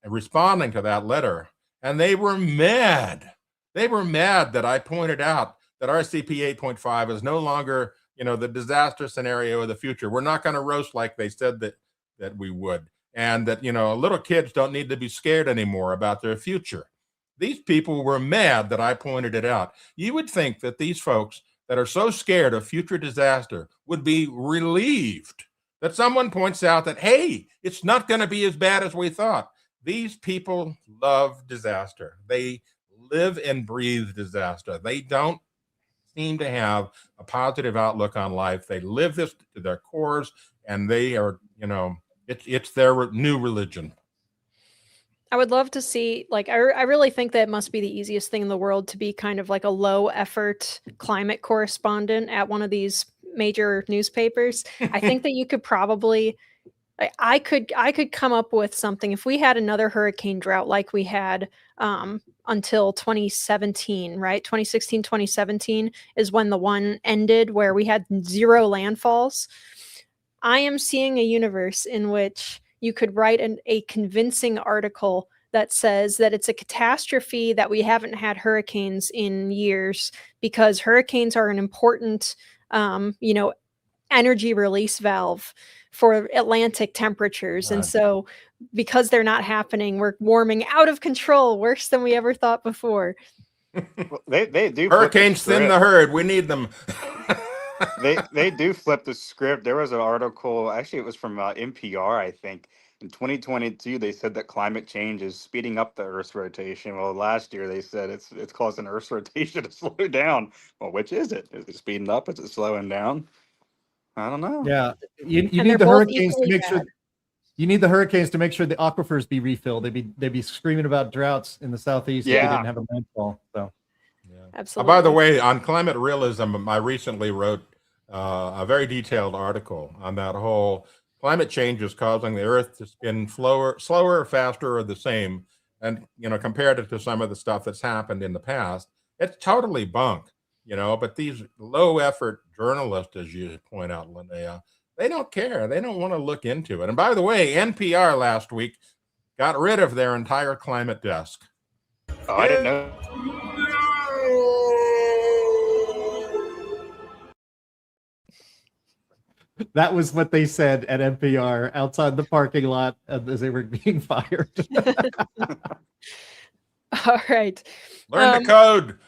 responding to that letter, and they were mad. They were mad that I pointed out that RCP 8.5 is no longer, the disaster scenario of the future. We're not going to roast like they said that we would, and that, little kids don't need to be scared anymore about their future. These people were mad that I pointed it out. You would think that these folks that are so scared of future disaster would be relieved that someone points out that, hey, it's not going to be as bad as we thought. These people love disaster. They live and breathe disaster. They don't seem to have a positive outlook on life. They live this to their cores, and they are, it's their new religion. I would love to see, I really think that it must be the easiest thing in the world to be kind of like a low effort climate correspondent at one of these major newspapers. I think that you could probably, I could come up with something if we had another hurricane drought like we had until 2017, right? 2016, 2017 is when the one ended where we had 0 landfalls. I am seeing a universe in which you could write a convincing article that says that it's a catastrophe that we haven't had hurricanes in years because hurricanes are an important, energy release valve for Atlantic temperatures. And so because they're not happening, we're warming out of control, worse than we ever thought before. Well, they do. Hurricanes thin the herd. We need them. they do flip the script. There was an article, actually it was from NPR, I think. In 2022, they said that climate change is speeding up the Earth's rotation. Well, last year they said it's causing Earth's rotation to slow down. Well, which is it? Is it speeding up? Is it slowing down? I don't know. Yeah, you need the hurricanes to make sure. You need the hurricanes to make sure the aquifers be refilled. They'd be screaming about droughts in the southeast if they didn't have a rainfall. So, absolutely. By the way, on climate realism, I recently wrote a very detailed article on that whole climate change is causing the Earth to spin slower, faster, or the same. And compared it to some of the stuff that's happened in the past, it's totally bunk. But these low effort journalists, as you point out, Linnea, they don't care. They don't want to look into it. And by the way, NPR last week got rid of their entire climate desk. Oh, I didn't know. that was what they said at NPR outside the parking lot as they were being fired. All right. Learn the code.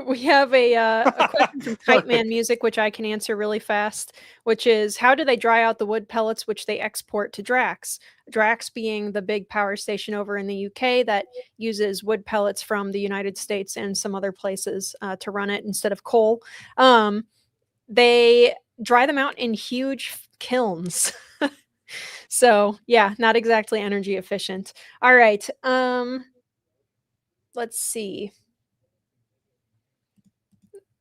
We have a question from Kite Man Music, which I can answer really fast, which is, how do they dry out the wood pellets which they export to Drax? Drax being the big power station over in the UK that uses wood pellets from the United States and some other places to run it instead of coal. They dry them out in huge kilns. So yeah, not exactly energy efficient. All right. Let's see.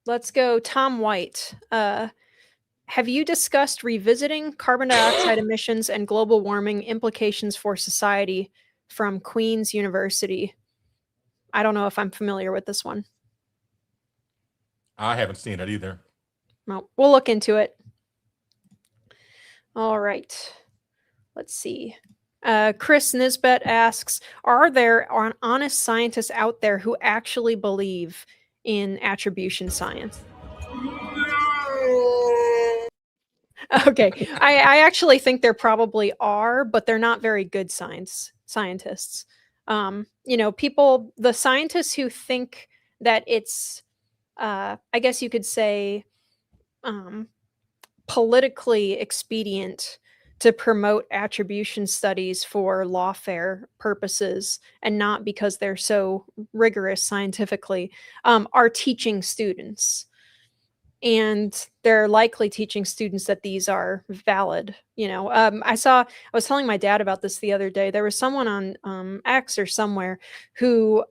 Let's go Tom White. Have you discussed revisiting carbon dioxide emissions and global warming implications for society from Queen's University? I don't know if I'm familiar with this one. I haven't seen it either. Well, we'll look into it. All right. Let's see. Chris Nisbet asks, are there honest scientists out there who actually believe in attribution science? Okay, I actually think there probably are, but they're not very good scientists. The scientists who think that it's, I guess you could say, politically expedient to promote attribution studies for lawfare purposes and not because they're so rigorous scientifically, are teaching students. and they're likely teaching students that these are valid. I was telling my dad about this the other day. There was someone on X or somewhere who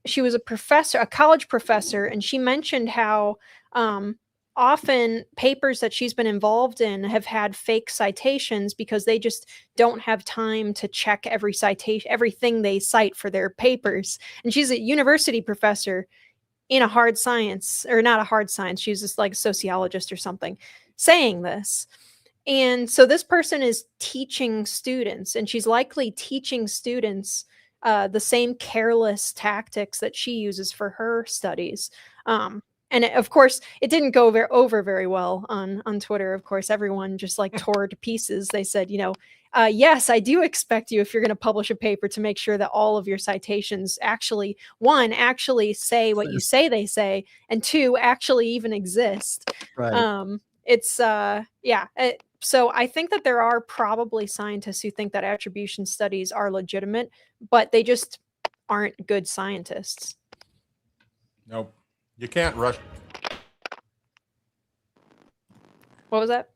she was a college professor, and she mentioned how often papers that she's been involved in have had fake citations because they just don't have time to check everything they cite for their papers. And she's a university professor in a hard science, or not a hard science, she's just like a sociologist or something, saying this. And so this person is teaching students, and she's likely teaching students the same careless tactics that she uses for her studies. And of course, it didn't go over very well on Twitter. Of course, everyone just like tore to pieces. They said, yes, I do expect you, if you're going to publish a paper, to make sure that all of your citations actually say what you say they say, and two, actually even exist. Right. So I think that there are probably scientists who think that attribution studies are legitimate, but they just aren't good scientists. Nope. You can't rush. What was that?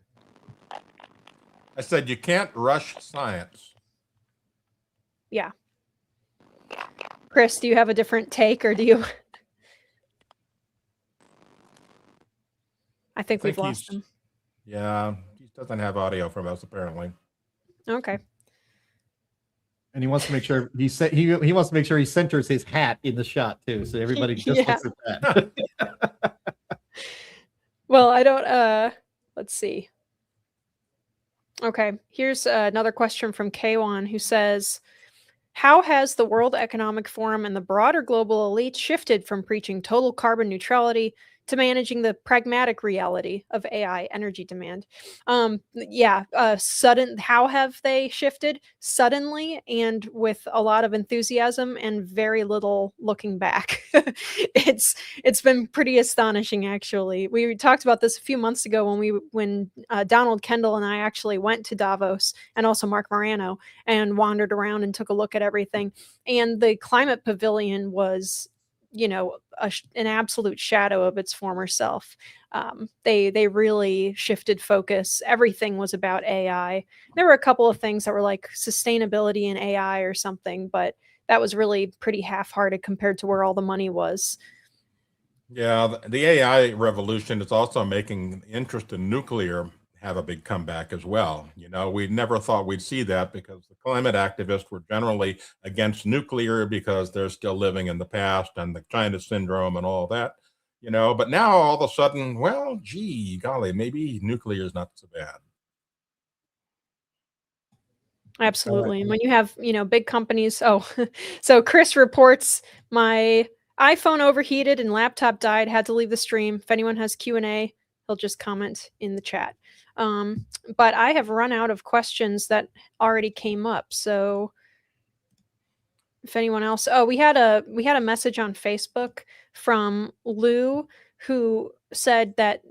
I said you can't rush science. Yeah. Chris, do you have a different take, or do you? I think we've lost him. Yeah, he doesn't have audio from us apparently. Okay. And he wants to make sure he wants to make sure he centers his hat in the shot too, so everybody just looks at that. Well, I don't. Let's see. Okay, here's another question from K1, who says, how has the World Economic Forum and the broader global elite shifted from preaching total carbon neutrality to managing the pragmatic reality of AI energy demand? How have they shifted? Suddenly, and with a lot of enthusiasm and very little looking back. It's been pretty astonishing, actually. We talked about this a few months ago when Donald Kendall and I actually went to Davos, and also Mark Morano, and wandered around and took a look at everything. And the climate pavilion was, an absolute shadow of its former self. They really shifted focus. Everything was about AI. There were a couple of things that were like sustainability and AI or something, but that was really pretty half-hearted compared to where all the money was. Yeah, the AI revolution is also making interest in nuclear have a big comeback as well. We never thought we'd see that, because the climate activists were generally against nuclear because they're still living in the past and the China syndrome and all that, but now all of a sudden, well, gee, golly, maybe nuclear is not so bad. Absolutely. And when you have, big companies. So Chris reports, my iPhone overheated and laptop died, had to leave the stream. If anyone has Q&A, he'll just comment in the chat. But I have run out of questions that already came up. So if anyone else, we had a message on Facebook from Lou, who said that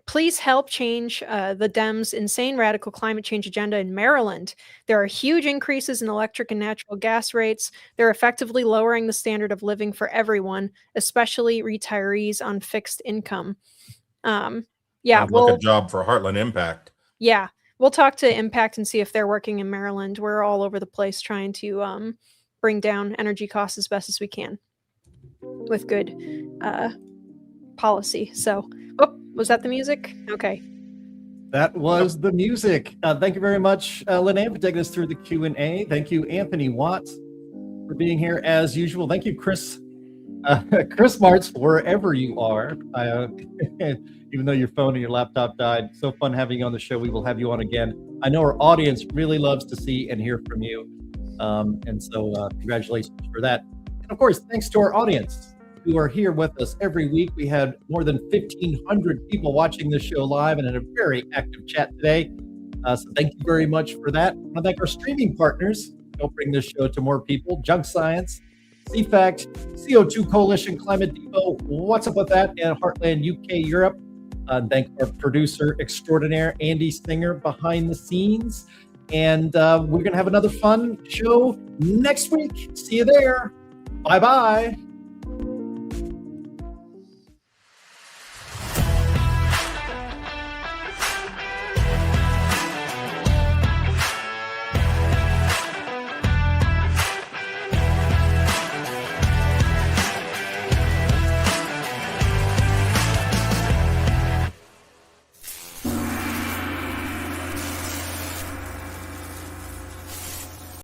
please help change the Dems' insane radical climate change agenda in Maryland. There are huge increases in electric and natural gas rates. They're effectively lowering the standard of living for everyone, especially retirees on fixed income. Good job for Heartland Impact. Yeah, we'll talk to Impact and see if they're working in Maryland. We're all over the place trying to bring down energy costs as best as we can with good policy. So, was that the music? Okay. That was the music. Thank you very much, Linnea, for taking us through the Q&A. Thank you, Anthony Watts, for being here as usual. Thank you, Chris Martz, wherever you are. Even though your phone and your laptop died, so fun having you on the show. We will have you on again. I know our audience really loves to see and hear from you. And so congratulations for that. And of course, thanks to our audience who are here with us every week. We had more than 1,500 people watching this show live and in a very active chat today. So thank you very much for that. I want to thank our streaming partners who help bring this show to more people. Junk Science, CFACT, CO2 Coalition, Climate Depot, What's Up With That, and Heartland UK Europe. Thank our producer extraordinaire, Andy Singer, behind the scenes. And we're going to have another fun show next week. See you there. Bye-bye.